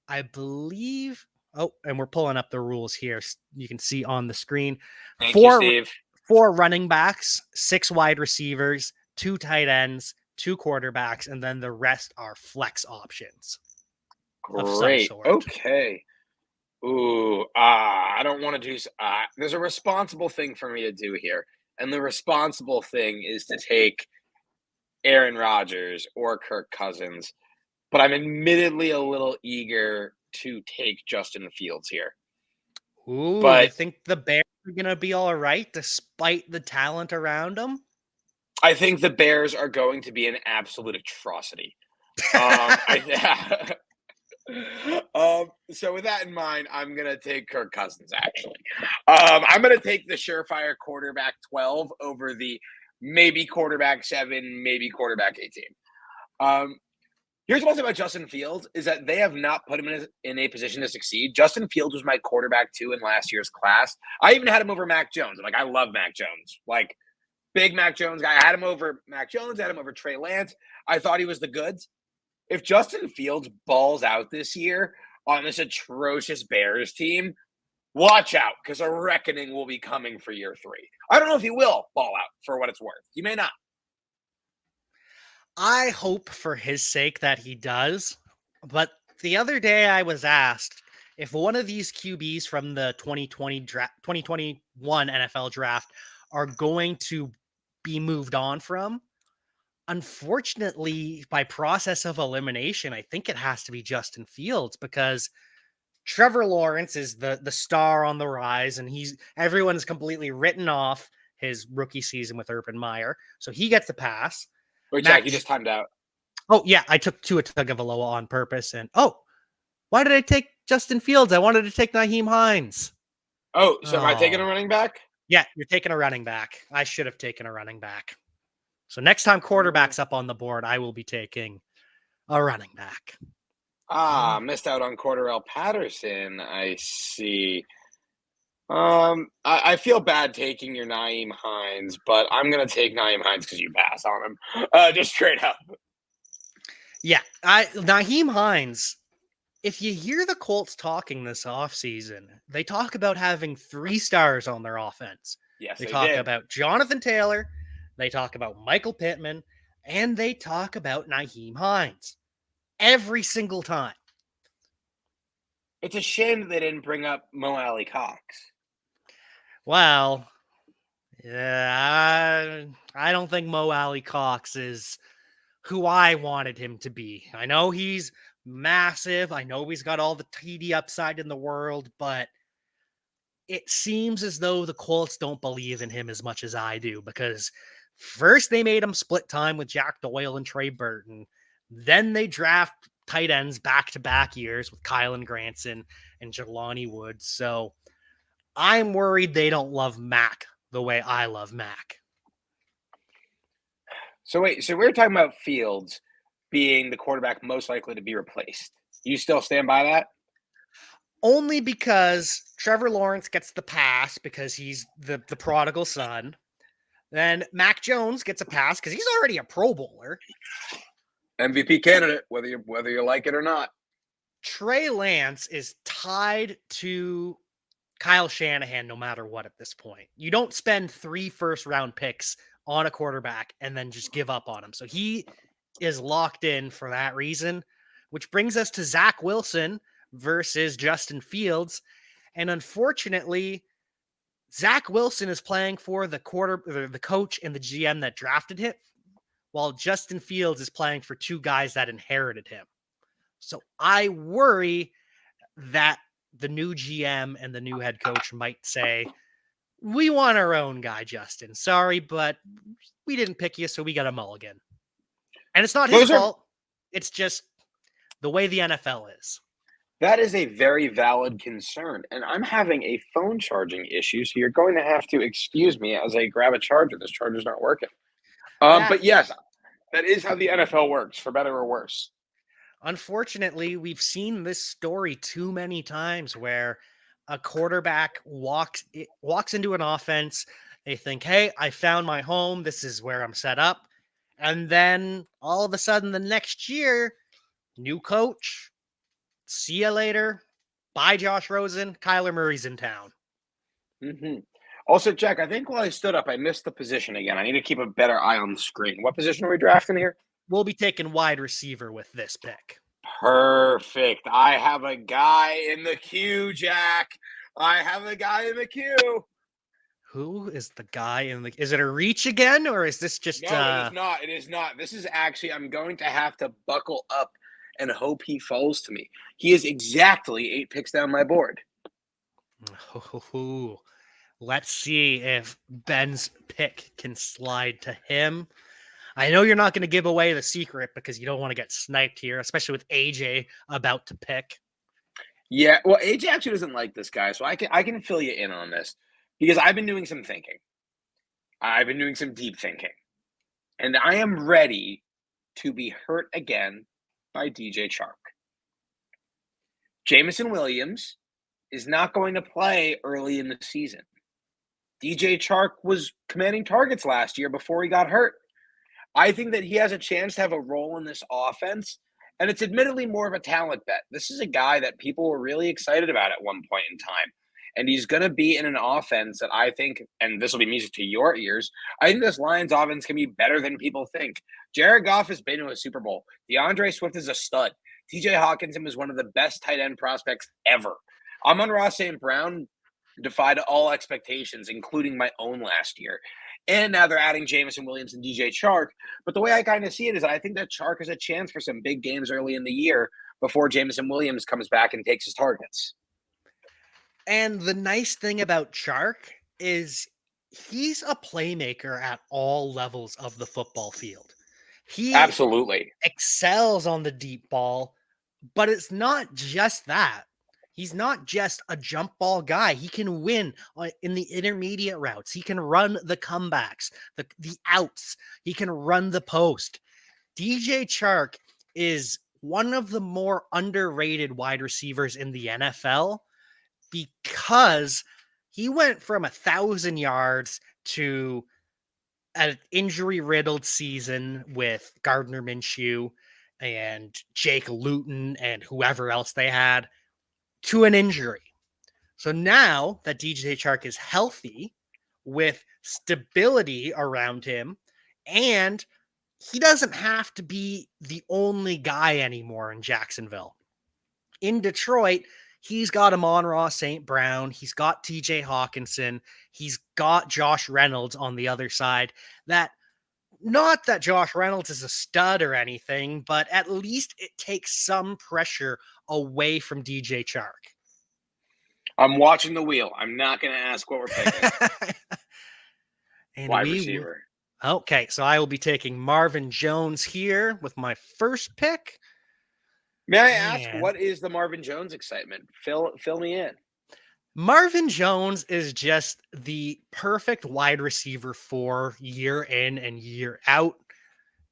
I believe. Oh, and we're pulling up the rules here. You can see on the screen. Thank you, Four, Steve. 4 running backs, 6 wide receivers, 2 tight ends, 2 quarterbacks, and then the rest are flex options of some Great. sort. Okay. Ooh, I don't want to do. There's a responsible thing for me to do here, and the responsible thing is to take Aaron Rodgers or Kirk Cousins. But I'm admittedly a little eager to take Justin Fields here. Ooh, you But think the Bears are going to be all right despite the talent around them? I think the Bears are going to be an absolute atrocity. I so with that in mind, I'm gonna take Kirk Cousins. Actually, I'm gonna take the surefire quarterback 12 over the maybe quarterback 7, maybe quarterback 18. Um, Here's what's about Justin Fields is that they have not put him in a position to succeed. Justin Fields was my quarterback 2 in last year's class. I even had him over Mac Jones. Like I love Mac Jones. Like big Mac Jones guy. I had him over Mac Jones. I had him over Trey Lance. I thought he was the goods. If Justin Fields balls out this year on this atrocious Bears team, watch out because a reckoning will be coming for year 3. I don't know if he will ball out for what it's worth. He may not. I hope for his sake that he does. But the other day I was asked if one of these QBs from the 2021 NFL draft are going to be moved on from. Unfortunately, by process of elimination, I think it has to be Justin Fields because Trevor Lawrence is the star on the rise, and everyone's completely written off his rookie season with Urban Meyer, so he gets the pass. Wait, Jack, Mac, you just timed out. oh yeah, I took Tua Tagovailoa on purpose, and why did I take Justin Fields? I wanted to take Naheem Hines. Oh, so am I taking a Oh, running back? yeah, you're taking a running back. I should have taken a running back. So next time Mm. quarterback's up on the board, I will be taking a running back. Missed out on Cordarrelle Patterson. I see. I feel bad taking your Naeem Hines, but I'm gonna take Naeem Hines because you pass on him. Just straight up. Yeah, Naheem Hines. If you hear the Colts talking this offseason, they talk about having 3 stars on their offense. Yes, They they talk did. about Jonathan Taylor, they talk about Michael Pittman, and they talk about Naheem Hines every single time. It's a shame that they didn't bring up Mo Alley Cox. Well, yeah, I don't think Mo Alley Cox is who I wanted him to be. I know he's massive. I know he's got all the TD upside in the world, but it seems as though the Colts don't believe in him as much as I do because first they made him split time with Jack Doyle and Trey Burton. Then they draft tight ends back to back years with Kylan Granson and Jelani Woods. So I'm worried they don't love Mac the way I love Mac. So wait, so we're talking about Fields being the quarterback most likely to be replaced. You still stand by that? Only because Trevor Lawrence gets the pass because he's the prodigal son. Then Mac Jones gets a pass because he's already a Pro Bowler. MVP candidate, whether you like it or not. Trey Lance is tied to Kyle Shanahan no matter what at this point. You don't spend 3 first-round picks on a quarterback and then just give up on him. So he is locked in for that reason, which brings us to Zach Wilson versus Justin Fields. And unfortunately, Zach Wilson is playing for the coach and the GM that drafted him, while Justin Fields is playing for 2 guys that inherited him. So I worry that the new GM and the new head coach might say, we want our own guy, Justin. Sorry, but we didn't pick you, so we got a mulligan. And it's not his Those are fault. It's just the way the NFL is. That is a very valid concern, and I'm having a phone charging issue, so you're going to have to excuse me as I grab a charger. This charger's not working. Yeah. But yes, that is how the NFL works, for better or worse. Unfortunately, we've seen this story too many times where a quarterback walks into an offense. They think, "Hey, I found my home. This is where I'm set up." And then all of a sudden the next year, new coach, see you later. Bye, Josh Rosen. Kyler Murray's in town. Also, Jack, I think while I stood up, I missed the position again. I need to keep a better eye on the screen. What position are we drafting here? We'll be taking wide receiver with this pick. Perfect. I have a guy in the queue, Jack. I have a guy in the queue. Who is the guy in the? Is it a reach again, or is this just? No, it is not. It is not. This is actually, I'm going to have to buckle up and hope he falls to me. He is exactly 8 picks down my board. Let's see if Ben's pick can slide to him. I know you're not going to give away the secret because you don't want to get sniped here, especially with AJ about to pick. Yeah, well, AJ actually doesn't like this guy, so I can fill you in on this because I've been doing some thinking. I've been doing some deep thinking, and I am ready to be hurt again by DJ Chark. Jameson Williams is not going to play early in the season. DJ Chark was commanding targets last year before he got hurt. I think that he has a chance to have a role in this offense, and it's admittedly more of a talent bet. This is a guy that people were really excited about at one point in time, and he's going to be in an offense that I think, and this will be music to your ears, I think this Lions offense can be better than people think. Jared Goff has been to a Super Bowl. DeAndre Swift is a stud. TJ Hawkinson is one of the best tight end prospects ever. Amon-Ra St. Brown defied all expectations, including my own last year. And now they're adding Jamison Williams and DJ Chark. But the way I kind of see it is I think that Chark has a chance for some big games early in the year before Jamison Williams comes back and takes his targets. And the nice thing about Chark is he's a playmaker at all levels of the football field. He Absolutely. excels on the deep ball, but it's not just that. He's not just a jump ball guy. He can win in the intermediate routes. He can run the comebacks, the outs. He can run the post. DJ Chark is one of the more underrated wide receivers in the NFL because he went from 1,000 yards to an injury-riddled season with Gardner Minshew and Jake Luton and whoever else they had to an injury. So now that DJ Chark is healthy with stability around him, and he doesn't have to be the only guy anymore in Jacksonville. In Detroit, he's got Amon-Ra St. Brown. He's got TJ Hawkinson. He's got Josh Reynolds on the other side. Not that Josh Reynolds is a stud or anything, but at least it takes some pressure away from DJ Chark. I'm watching the wheel. I'm not going to ask what we're picking. And Wide receiver. Okay, so I will be taking Marvin Jones here with my first pick. May I ask, what is the Marvin Jones excitement? Fill me in. Marvin Jones is just the perfect wide receiver for year in and year out.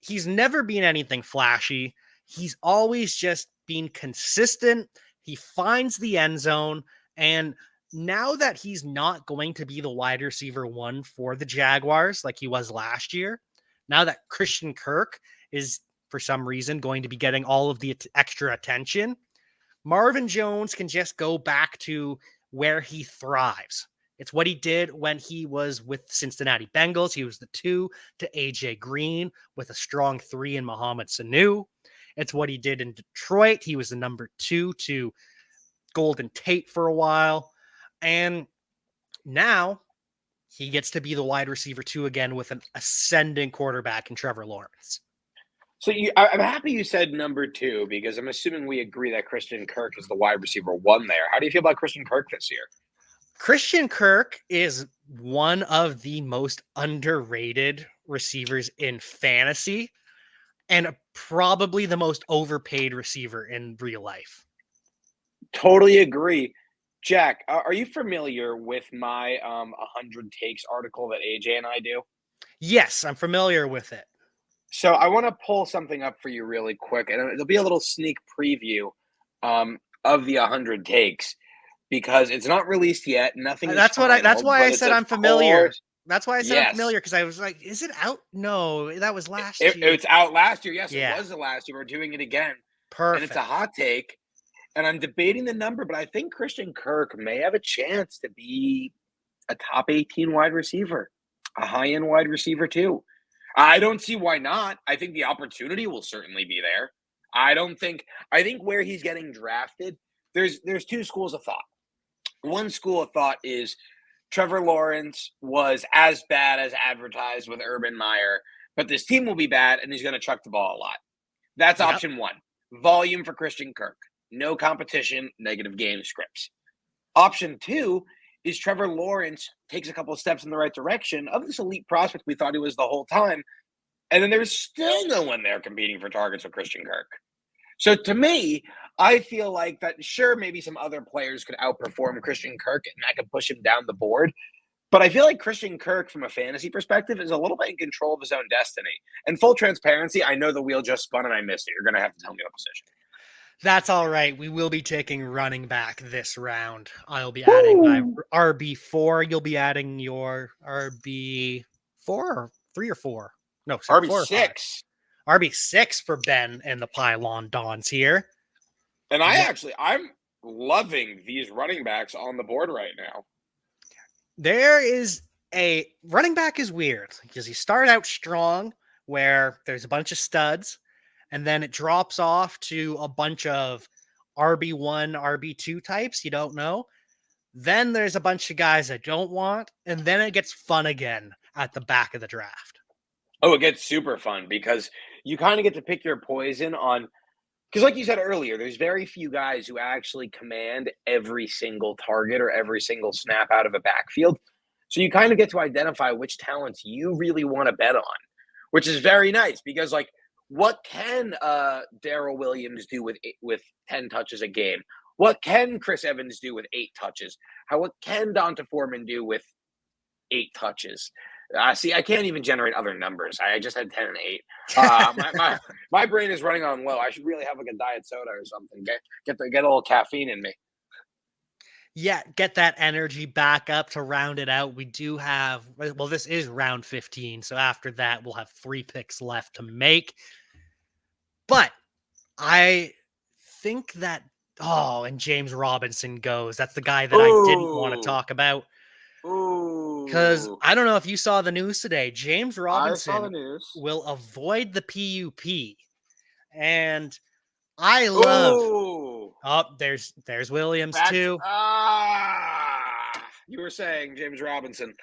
He's never been anything flashy. He's always just been consistent. He finds the end zone. And now that he's not going to be the wide receiver one for the Jaguars like he was last year, now that Christian Kirk is, for some reason, going to be getting all of the extra attention, Marvin Jones can just go back to where he thrives. It's what he did when he was with Cincinnati Bengals. He was the 2 to AJ Green with a strong 3 in Mohamed Sanu. It's what he did in Detroit. He was the number 2 to Golden Tate for a while. And now he gets to be the wide receiver 2 again with an ascending quarterback in Trevor Lawrence. So I'm happy you said number 2 because I'm assuming we agree that Christian Kirk is the wide receiver 1 there. How do you feel about Christian Kirk this year? Christian Kirk is one of the most underrated receivers in fantasy and probably the most overpaid receiver in real life. Totally agree. Jack, are you familiar with my 100 Takes article that AJ and I do? Yes, I'm familiar with it. So I want to pull something up for you really quick, and it'll be a little sneak preview of the 100 Takes because it's not released yet. Nothing. That's why I said I'm familiar. That's why I said I'm familiar, because I was like, is it out? No, that was last year. It's out last year. Yes, it was the last year. We're doing it again. Perfect. And it's a hot take. And I'm debating the number, but I think Christian Kirk may have a chance to be a top 18 wide receiver, a high-end wide receiver too. I don't see why not. I think the opportunity will certainly be there. I think where he's getting drafted, there's 2 schools of thought. One school of thought is Trevor Lawrence was as bad as advertised with Urban Meyer, but this team will be bad and he's going to chuck the ball a lot. That's option 1. Volume for Christian Kirk. No competition, negative game scripts. Option 2 is Trevor Lawrence takes a couple of steps in the right direction of this elite prospect we thought he was the whole time, and then there's still no one there competing for targets with Christian Kirk. So to me, I feel like that, sure, maybe some other players could outperform Christian Kirk, and that could push him down the board. But I feel like Christian Kirk, from a fantasy perspective, is a little bit in control of his own destiny. And full transparency, I know the wheel just spun and I missed it. You're going to have to tell me the position. That's all right. We will be taking running back this round. I'll be adding my RB4. You'll be adding your RB4 or 3 or 4? No, sorry, RB6. RB6 for Ben and the Pylon Dons here. And I'm loving these running backs on the board right now. There is a running back is weird because you start out strong where there's a bunch of studs, and then it drops off to a bunch of RB1, RB2 types you don't know. Then there's a bunch of guys I don't want, and then it gets fun again at the back of the draft. Oh, it gets super fun because you kind of get to pick your poison on, because like you said earlier, there's very few guys who actually command every single target or every single snap out of a backfield. So you kind of get to identify which talents you really want to bet on, which is very nice because like what can Darrell Williams do with 10 touches a game? What can Chris Evans do with 8 touches? What can Donta Foreman do with 8 touches? See, I can't even generate other numbers. I just had 10 and 8. My brain is running on low. I should really have like a diet soda or something. Get a little caffeine in me. Yeah, get that energy back up to round it out. We do have, well, this is round 15. So after that, we'll have 3 picks left to make. But I think that, and James Robinson goes. That's the guy that I didn't want to talk about. Because Ooh. I don't know if you saw the news today. James I saw the Robinson news. will avoid the PUP. And I love. Ooh. There's Williams too. You were saying James Robinson.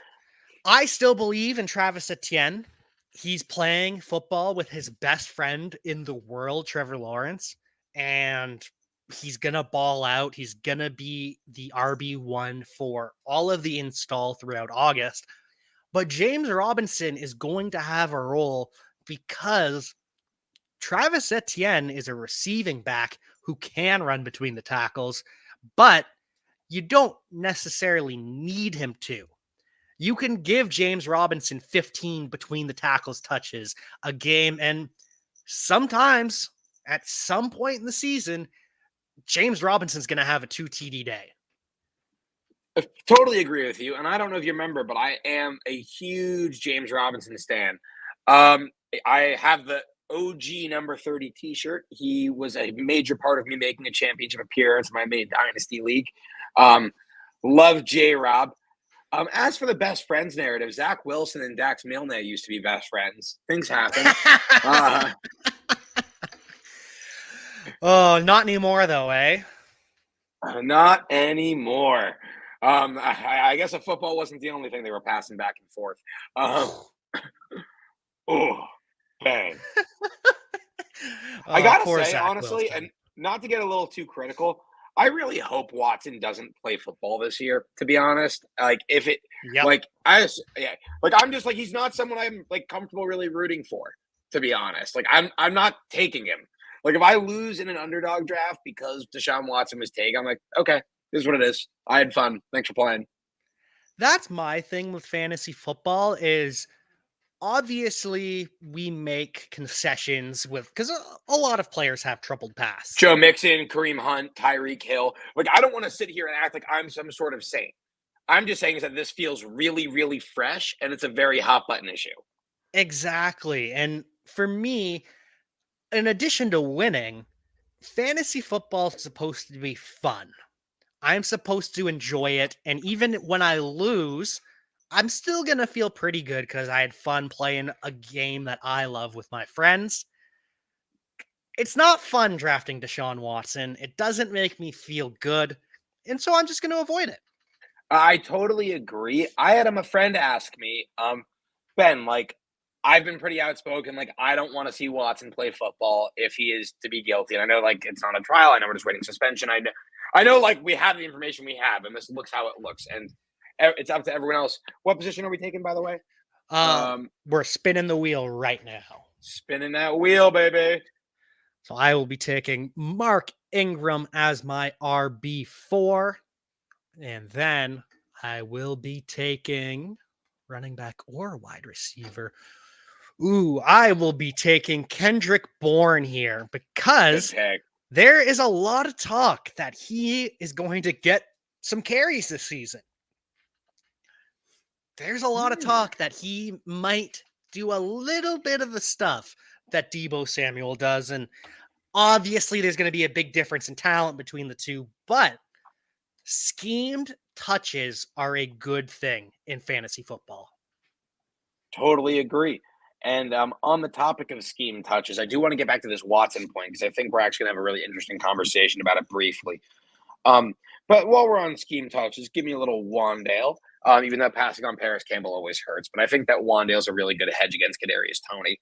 I still believe in Travis Etienne. He's playing football with his best friend in the world, Trevor Lawrence, and he's going to ball out. He's going to be the RB1 for all of the install throughout August. But James Robinson is going to have a role because Travis Etienne is a receiving back who can run between the tackles, but you don't necessarily need him to. You can give James Robinson 15 between the tackles touches a game, and sometimes at some point in the season, James Robinson's going to have a 2 TD day. I totally agree with you, and I don't know if you remember, but I am a huge James Robinson stan. I have the OG number 30 T-shirt. He was a major part of me making a championship appearance in my main dynasty league. Love J-Rob. As for the best friends narrative, Zach Wilson and Dax Milne used to be best friends. Things happen. Not anymore though, eh? Not anymore. I guess a football wasn't the only thing they were passing back and forth. Bang. I gotta say, Zach honestly, Wilson. and not to get a little too critical, I really hope Watson doesn't play football this year. To be honest, like if it, Yep. like I'm just like he's not someone I'm like comfortable really rooting for. To be honest, like I'm not taking him. Like if I lose in an underdog draft because Deshaun Watson was taken, I'm like, okay, this is what it is. I had fun. Thanks for playing. That's my thing with fantasy football is obviously we make concessions with because a lot of players have troubled pasts. Joe Mixon, Kareem Hunt, Tyreek Hill. Like I don't want to sit here and act like I'm some sort of saint. I'm just saying is that this feels really, really fresh, and it's a very hot button issue. Exactly. And for me, in addition to winning, fantasy football is supposed to be fun. I'm supposed to enjoy it. And even when I lose, I'm still going to feel pretty good because I had fun playing a game that I love with my friends. It's not fun drafting Deshaun Watson. It doesn't make me feel good. And so I'm just going to avoid it. I totally agree. I had a friend ask me, Ben, like, I've been pretty outspoken. Like, I don't want to see Watson play football if he is to be guilty. And I know, like, it's not a trial. I know we're just waiting suspension. I know, like, we have the information we have, and this looks how it looks. And it's up to everyone else. What position are we taking, by the way? We're spinning the wheel right now. Spinning that wheel, baby. So I will be taking Mark Ingram as my RB4. And then I will be taking running back or wide receiver. Ooh, I will be taking Kendrick Bourne here because there is a lot of talk that he is going to get some carries this season. There's a lot of talk that he might do a little bit of the stuff that Deebo Samuel does. And obviously there's going to be a big difference in talent between the two, but schemed touches are a good thing in fantasy football. Totally agree. And on the topic of scheme touches, I do want to get back to this Watson point because I think we're actually going to have a really interesting conversation about it briefly. But while we're on scheme touches, give me a little Wandale. Even though passing on Paris Campbell always hurts. But I think that Wandale's a really good hedge against Kadarius Toney.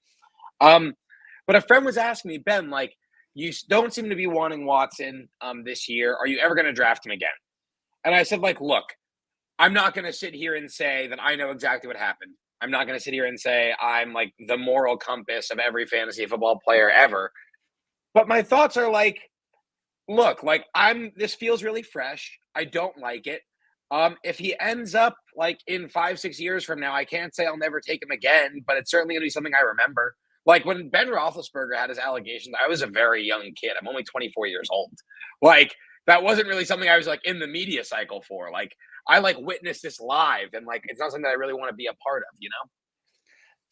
Um, but a friend was asking me, Ben, like, don't seem to be wanting Watson this year. Are you ever going to draft him again? And I said, like, look, I'm not going to sit here and say that I know exactly what happened. I'm not going to sit here and say I'm like the moral compass of every fantasy football player ever. But my thoughts are like, look, like this feels really fresh. I don't like it. If he ends up like in 5, 6 years from now, I can't say I'll never take him again, but it's certainly gonna be something I remember. Like when Ben Roethlisberger had his allegations, I was a very young kid. I'm only 24 years old. Like that wasn't really something I was like in the media cycle for. Like I like witnessed this live, and like it's not something that I really want to be a part of.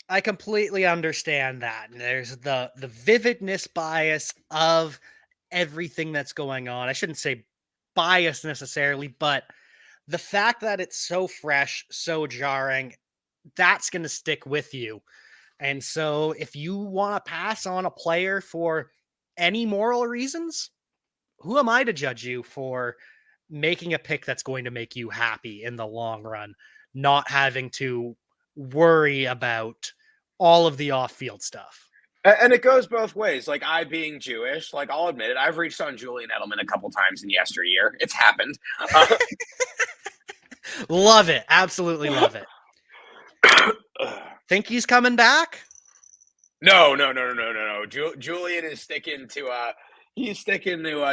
I completely understand that. And there's the vividness bias of everything that's going on. I shouldn't say bias necessarily, but the fact that it's so fresh, so jarring, that's going to stick with you. And so if you want to pass on a player for any moral reasons, who am I to judge you for making a pick that's going to make you happy in the long run, not having to worry about all of the off-field stuff? And it goes both ways. Like I being Jewish, like I'll admit it, I've reached on Julian Edelman a couple times in yesteryear. It's happened. Love it. Absolutely love it. Think he's coming back? No. Julian is sticking to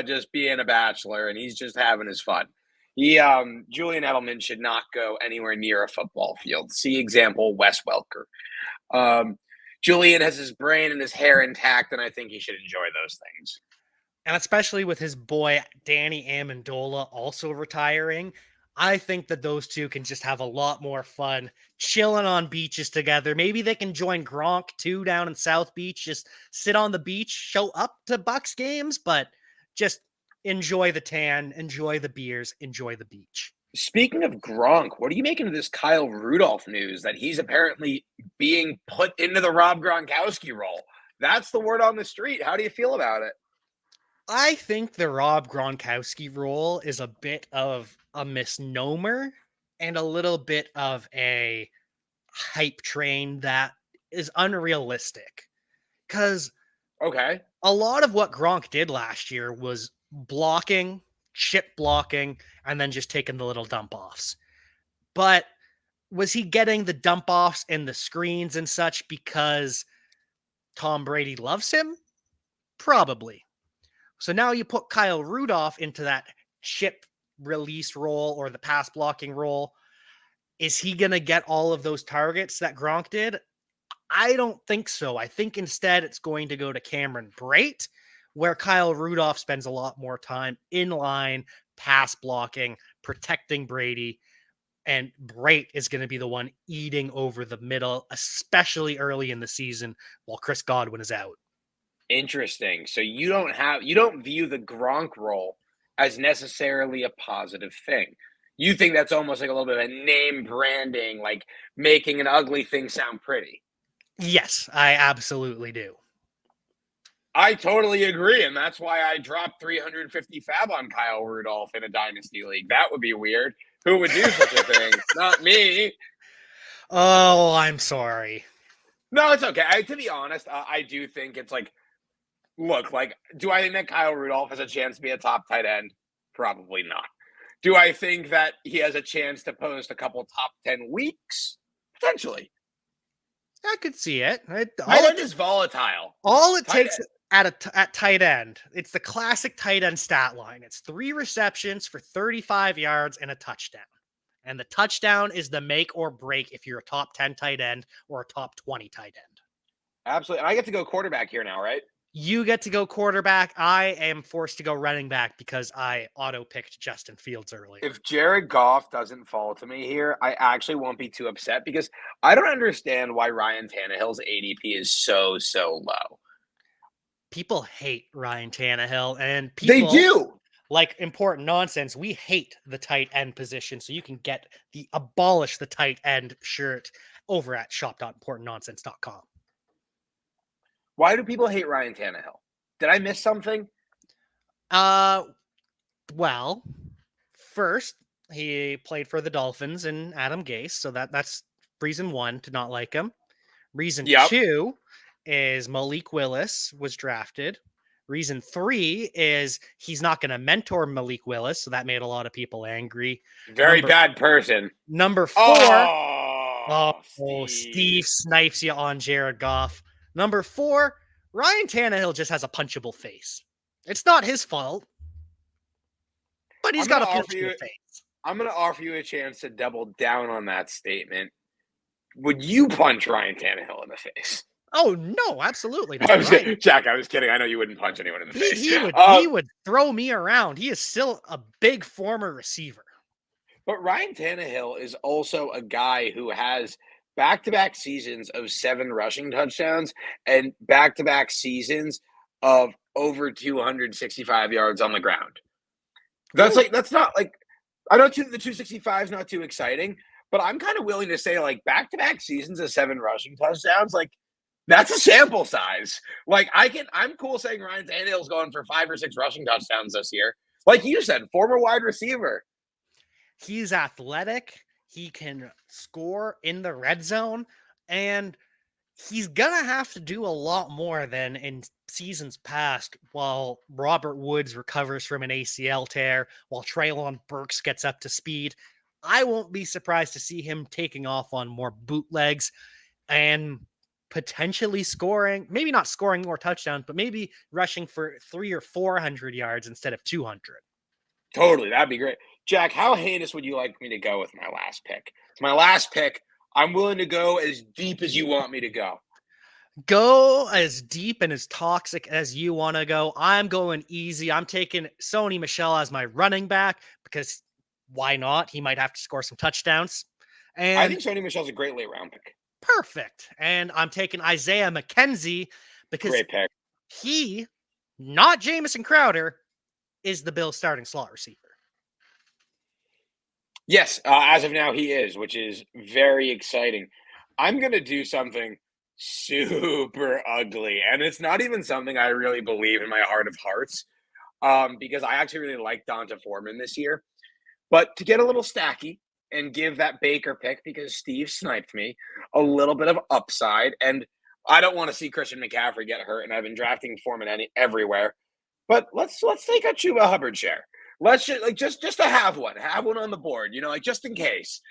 just being a bachelor, and he's just having his fun. Julian Edelman should not go anywhere near a football field. See example Wes Welker. Julian has his brain and his hair intact, and I think he should enjoy those things. And especially with his boy Danny Amendola also retiring, I think that those two can just have a lot more fun chilling on beaches together. Maybe they can join Gronk too down in South Beach, just sit on the beach, show up to Bucks games, but just enjoy the tan, enjoy the beers, enjoy the beach. Speaking of Gronk, what are you making of this Kyle Rudolph news that he's apparently being put into the Rob Gronkowski role? That's the word on the street. How do you feel about it? I think the Rob Gronkowski role is a bit of a misnomer and a little bit of a hype train that is unrealistic. Because Okay. a lot of what Gronk did last year was blocking, chip blocking, and then just taking the little dump offs. But was he getting the dump offs and the screens and such because Tom Brady loves him? Probably. So now you put Kyle Rudolph into that chip release role or the pass blocking role. Is he going to get all of those targets that Gronk did? I don't think so. I think instead it's going to go to Cameron Brate, where Kyle Rudolph spends a lot more time in line, pass blocking, protecting Brady. And Brate is going to be the one eating over the middle, especially early in the season while Chris Godwin is out. Interesting. So you don't view the Gronk role as necessarily a positive thing. You think that's almost like a little bit of a name branding, like making an ugly thing sound pretty. Yes, I absolutely do. I totally agree, and that's why I dropped 350 fab on Kyle Rudolph in a dynasty league. That would be weird. Who would do such a thing? Not me. Oh, I'm sorry. No, it's okay. To be honest, I do think it's like, look, like, do I think that Kyle Rudolph has a chance to be a top tight end? Probably not. Do I think that he has a chance to post a couple top 10 weeks? Potentially. I could see it. Tight end is volatile. All it Tight takes end. at tight end, it's the classic tight end stat line. It's 3 receptions for 35 yards and a touchdown. And the touchdown is the make or break if you're a top 10 tight end or a top 20 tight end. Absolutely. And I get to go quarterback here now, right? You get to go quarterback. I am forced to go running back because I auto-picked Justin Fields earlier. If Jared Goff doesn't fall to me here, I actually won't be too upset because I don't understand why Ryan Tannehill's ADP is so low. People hate Ryan Tannehill, and They people do. like important nonsense. We hate the tight end position, so you can get the abolish the tight end shirt over at shop.importantnonsense.com. Why do people hate Ryan Tannehill? Did I miss something? Well, first, He played for the Dolphins and Adam Gase, so that's reason one to not like him. Reason Yep. two is Malik Willis was drafted. Reason three is he's not going to mentor Malik Willis, so that made a lot of people angry. Very Number bad person. number four, oh, Oh, Steve Steve. snipes you on Jared Goff. Number four, Ryan Tannehill just has a punchable face. It's not his fault, but he's I'm got gonna a offer punchable you. face. I'm gonna offer you a chance to double down on that statement. Would you punch Ryan Tannehill in the face? Oh no, absolutely not. Ryan, Jack, I was kidding. I know you wouldn't punch anyone in the he face. he would he would throw me around. He is still a big former receiver. But Ryan Tannehill is also a guy who has back-to-back seasons of 7 rushing touchdowns and back-to-back seasons of over 265 yards on the ground. Ooh, That's not like I know the 265 is not too exciting, but I'm kind of willing to say like back-to-back seasons of 7 rushing touchdowns, like that's a sample size. I'm cool saying Ryan Tannehill's going for 5 or 6 rushing touchdowns this year. Like you said, former wide receiver. he's athletic. He can score in the red zone, and he's gonna have to do a lot more than in seasons past while Robert Woods recovers from an ACL tear, while Traylon Burks gets up to speed. I won't be surprised to see him taking off on more bootlegs and potentially scoring, maybe not scoring more touchdowns, but maybe rushing for 300 or 400 yards instead of 200. Totally, that'd be great. Jack, how heinous would you like me to go with my last pick? It's my last pick. I'm willing to go as deep as you want me to go. Go as deep and as toxic as you want to go. I'm going easy. I'm taking Sony Michel as my running back because why not? He might have to score some touchdowns. I And think Sony Michel's a great late round pick. perfect. And I'm taking Isaiah McKenzie because Great pick. he, not Jamison Crowder, is the Bills starting slot receiver. Yes, as of now, he is, which is very exciting. I'm going to do something super ugly, and it's not even something I really believe in my heart of hearts, because I actually really like Donta Foreman this year. But to get a little stacky and give that Baker pick, because Steve sniped me, a little bit of upside, and I don't want to see Christian McCaffrey get hurt, and I've been drafting Foreman everywhere. But let's take a Chuba Hubbard share. Let's just to have one on the board, like just in case.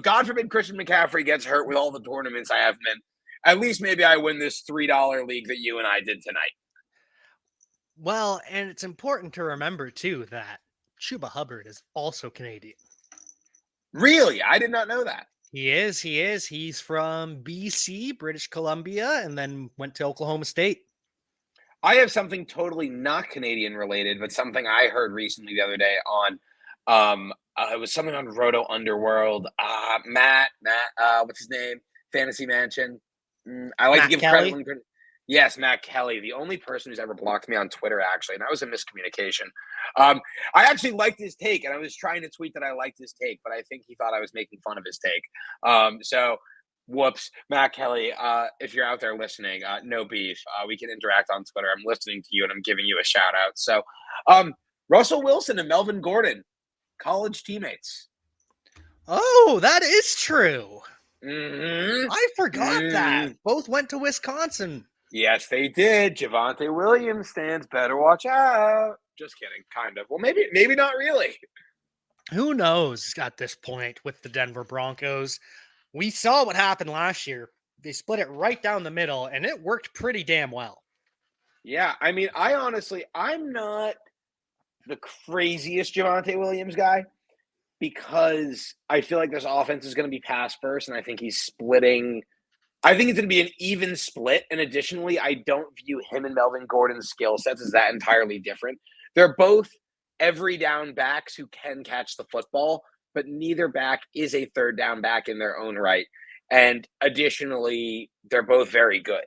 God forbid Christian McCaffrey gets hurt with all the tournaments I have him in. At least maybe I win this $3 league that you and I did tonight. Well, and it's important to remember, too, that Chuba Hubbard is also Canadian. Really? I did not know that. He is. He is. He's from BC, British Columbia, and then went to Oklahoma State. I have something totally not Canadian related, but something I heard recently the other day on it was something on Roto Underworld. Matt, what's his name? Fantasy Mansion. I like to Matt give credit Kelly. when yes, Matt Kelly, the only person who's ever blocked me on Twitter, actually, and that was a miscommunication. I actually liked his take, and I was trying to tweet that I liked his take, but I think he thought I was making fun of his take. So whoops, Matt Kelly, if you're out there listening, no beef. We can interact on Twitter. I'm listening to you and I'm giving you a shout out. So, Russell Wilson and Melvin Gordon, college teammates. Oh, that is true. Mm-hmm. I forgot that. Both went to Wisconsin. Yes, they did. Javonte Williams stands. Better watch out. Just kidding, kind of. Well, maybe not really. Who knows at this point with the Denver Broncos? We saw what happened last year. They split it right down the middle, and it worked pretty damn well. Yeah, I mean, I'm not the craziest Javonte Williams guy because I feel like this offense is going to be pass first, and I think he's splitting. I think it's going to be an even split. And additionally, I don't view him and Melvin Gordon's skill sets as that entirely different. They're both every down backs who can catch the football, but neither back is a third down back in their own right. And additionally, they're both very good.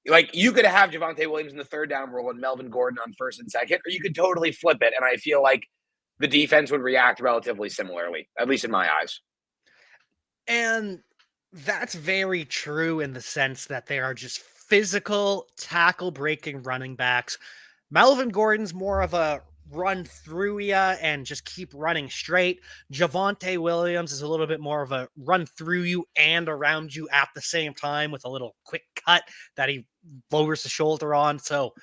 Like you could have Javonte Williams in the third down role and Melvin Gordon on first and second, or you could totally flip it. And I feel like the defense would react relatively similarly, at least in my eyes. And that's very true in the sense that they are just physical, tackle breaking running backs. Melvin Gordon's more of a run through you and just keep running straight. Javonte Williams is a little bit more of a run through you and around you at the same time with a little quick cut that he lowers the shoulder on. So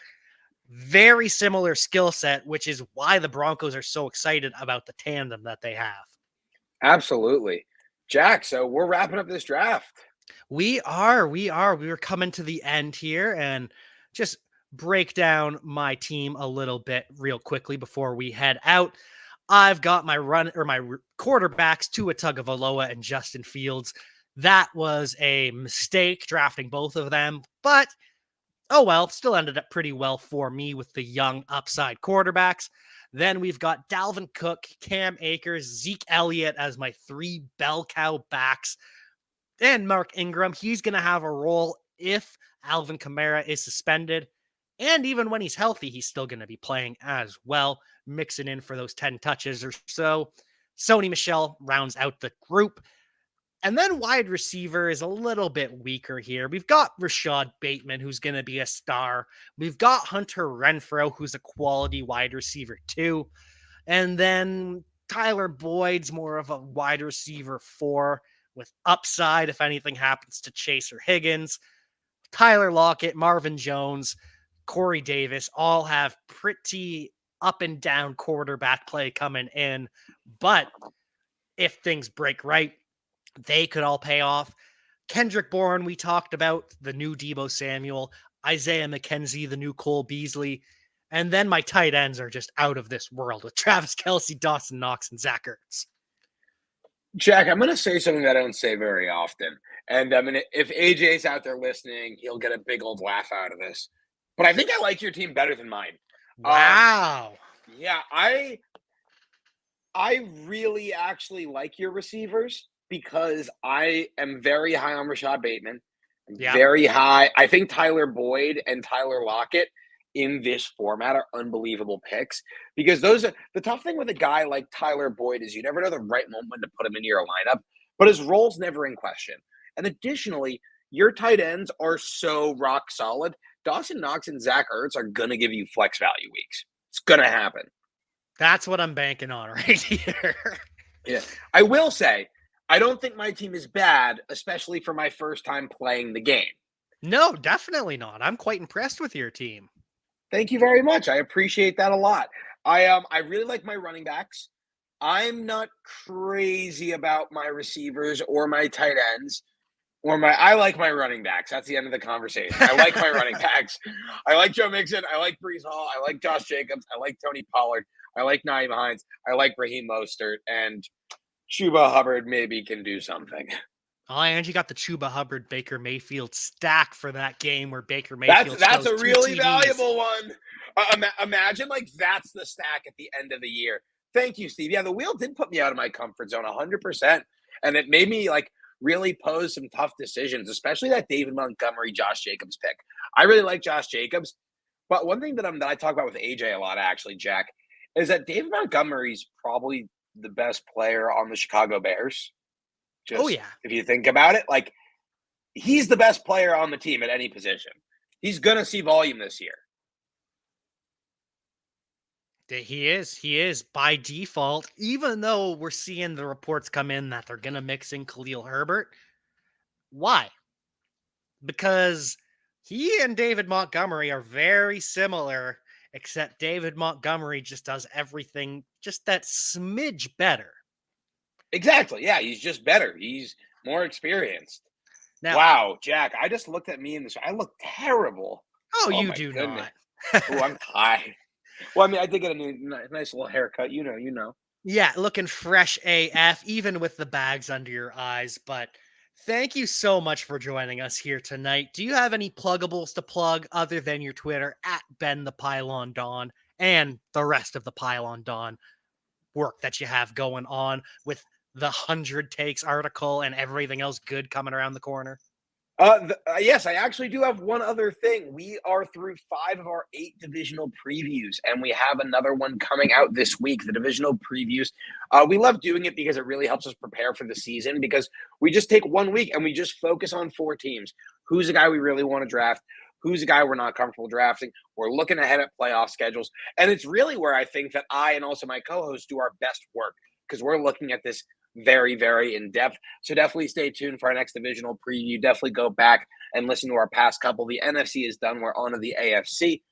very similar skill set, which is why the Broncos are so excited about the tandem that they have. Absolutely. Jack, so we're wrapping up this draft. We were coming to the end here and just break down my team a little bit real quickly before we head out. I've got my quarterbacks, Tua Tagovailoa and Justin Fields. That was a mistake drafting both of them, but oh well, still ended up pretty well for me with the young upside quarterbacks. Then we've got Dalvin Cook, Cam Akers, Zeke Elliott as my 3 bell cow backs. And Mark Ingram, he's going to have a role if Alvin Kamara is suspended. And even when he's healthy, he's still going to be playing as well, mixing in for those 10 touches or so. Sony Michel rounds out the group. And then wide receiver is a little bit weaker here. We've got Rashad Bateman, who's going to be a star. We've got Hunter Renfrow, who's a quality wide receiver too. And then Tyler Boyd's more of a wide receiver 4 with upside if anything happens to Chase or Higgins. Tyler Lockett, Marvin Jones, Corey Davis all have pretty up and down quarterback play coming in. But if things break right, they could all pay off. Kendrick Bourne, we talked about, the new Deebo Samuel, Isaiah McKenzie, the new Cole Beasley. And then my tight ends are just out of this world with Travis Kelce, Dawson Knox, and Zach Ertz. Jack, I'm going to say something that I don't say very often. And I mean, if AJ's out there listening, he'll get a big old laugh out of this. But I think I like your team better than mine. Wow. Yeah, I really actually like your receivers because I am very high on Rashad Bateman. Very high. I think Tyler Boyd and Tyler Lockett in this format are unbelievable picks because those are the tough thing with a guy like Tyler Boyd is you never know the right moment to put him into your lineup, but his role's never in question. And additionally, your tight ends are so rock solid. Dawson Knox and Zach Ertz are going to give you flex value weeks. It's going to happen. That's what I'm banking on right here. Yeah. I will say, I don't think my team is bad, especially for my first time playing the game. No, definitely not. I'm quite impressed with your team. Thank you very much. I appreciate that a lot. I really like my running backs. I'm not crazy about my receivers or my tight ends. I like my running backs. That's the end of the conversation. I like my running backs. I like Joe Mixon. I like Breece Hall. I like Josh Jacobs. I like Tony Pollard. I like Nyheim Hines. I like Raheem Mostert. And Chuba Hubbard maybe can do something. Oh, and you got the Chuba Hubbard Baker Mayfield stack for that game where Baker Mayfield. That's a really valuable one. Imagine that's the stack at the end of the year. Thank you, Steve. Yeah, the wheel did put me out of my comfort zone 100%, and it made me really pose some tough decisions, especially that David Montgomery, Josh Jacobs pick. I really like Josh Jacobs, but one thing that I talk about with AJ a lot, actually, Jack, is that David Montgomery's probably the best player on the Chicago Bears. If you think about it, he's the best player on the team at any position. He's going to see volume this year. He is by default, even though we're seeing the reports come in that they're going to mix in Khalil Herbert. Why? Because he and David Montgomery are very similar, except David Montgomery just does everything just that smidge better. Exactly. Yeah, he's just better. He's more experienced. Now, wow, Jack, I just looked at me in this. I look terrible. Oh, you do goodness. Not. Oh, I'm tired. Well, I mean, I did get a nice little haircut. You know. Yeah, looking fresh AF, even with the bags under your eyes. But thank you so much for joining us here tonight. Do you have any pluggables to plug other than your Twitter at Ben the Pylon Don and the rest of the Pylon Don work that you have going on with the 100 Takes article and everything else good coming around the corner? Yes, I actually do have one other thing. We are through 5 of our 8 divisional previews, and we have another one coming out this week, the divisional previews. We love doing it because it really helps us prepare for the season, because we just take 1 week and we just focus on 4 teams. Who's the guy we really want to draft? who's a guy we're not comfortable drafting. We're looking ahead at playoff schedules. And it's really where I think that I and also my co-hosts do our best work because we're looking at this very, very in depth. So definitely stay tuned for our next divisional preview. Definitely go back and listen to our past couple. The NFC is done. We're on to the AFC.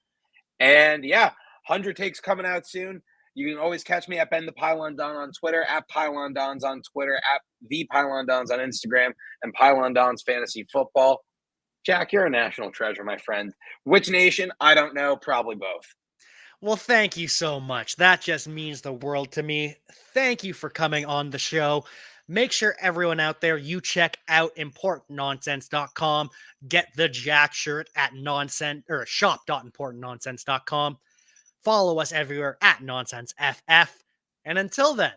And yeah, 100 takes coming out soon. You can always catch me at Ben the Pylon Don on Twitter, at Pylon Dons on Twitter, at the Pylon Dons on Instagram, and Pylon Dons Fantasy Football. Jack, you're a national treasure, my friend. Which nation? I don't know. Probably both. Well, thank you so much. That just means the world to me. Thank you for coming on the show. Make sure everyone out there, you check out importantnonsense.com. Get the Jack shirt at nonsense or shop.importantnonsense.com. Follow us everywhere at nonsensebb. And until then,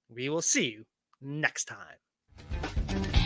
we will see you next time.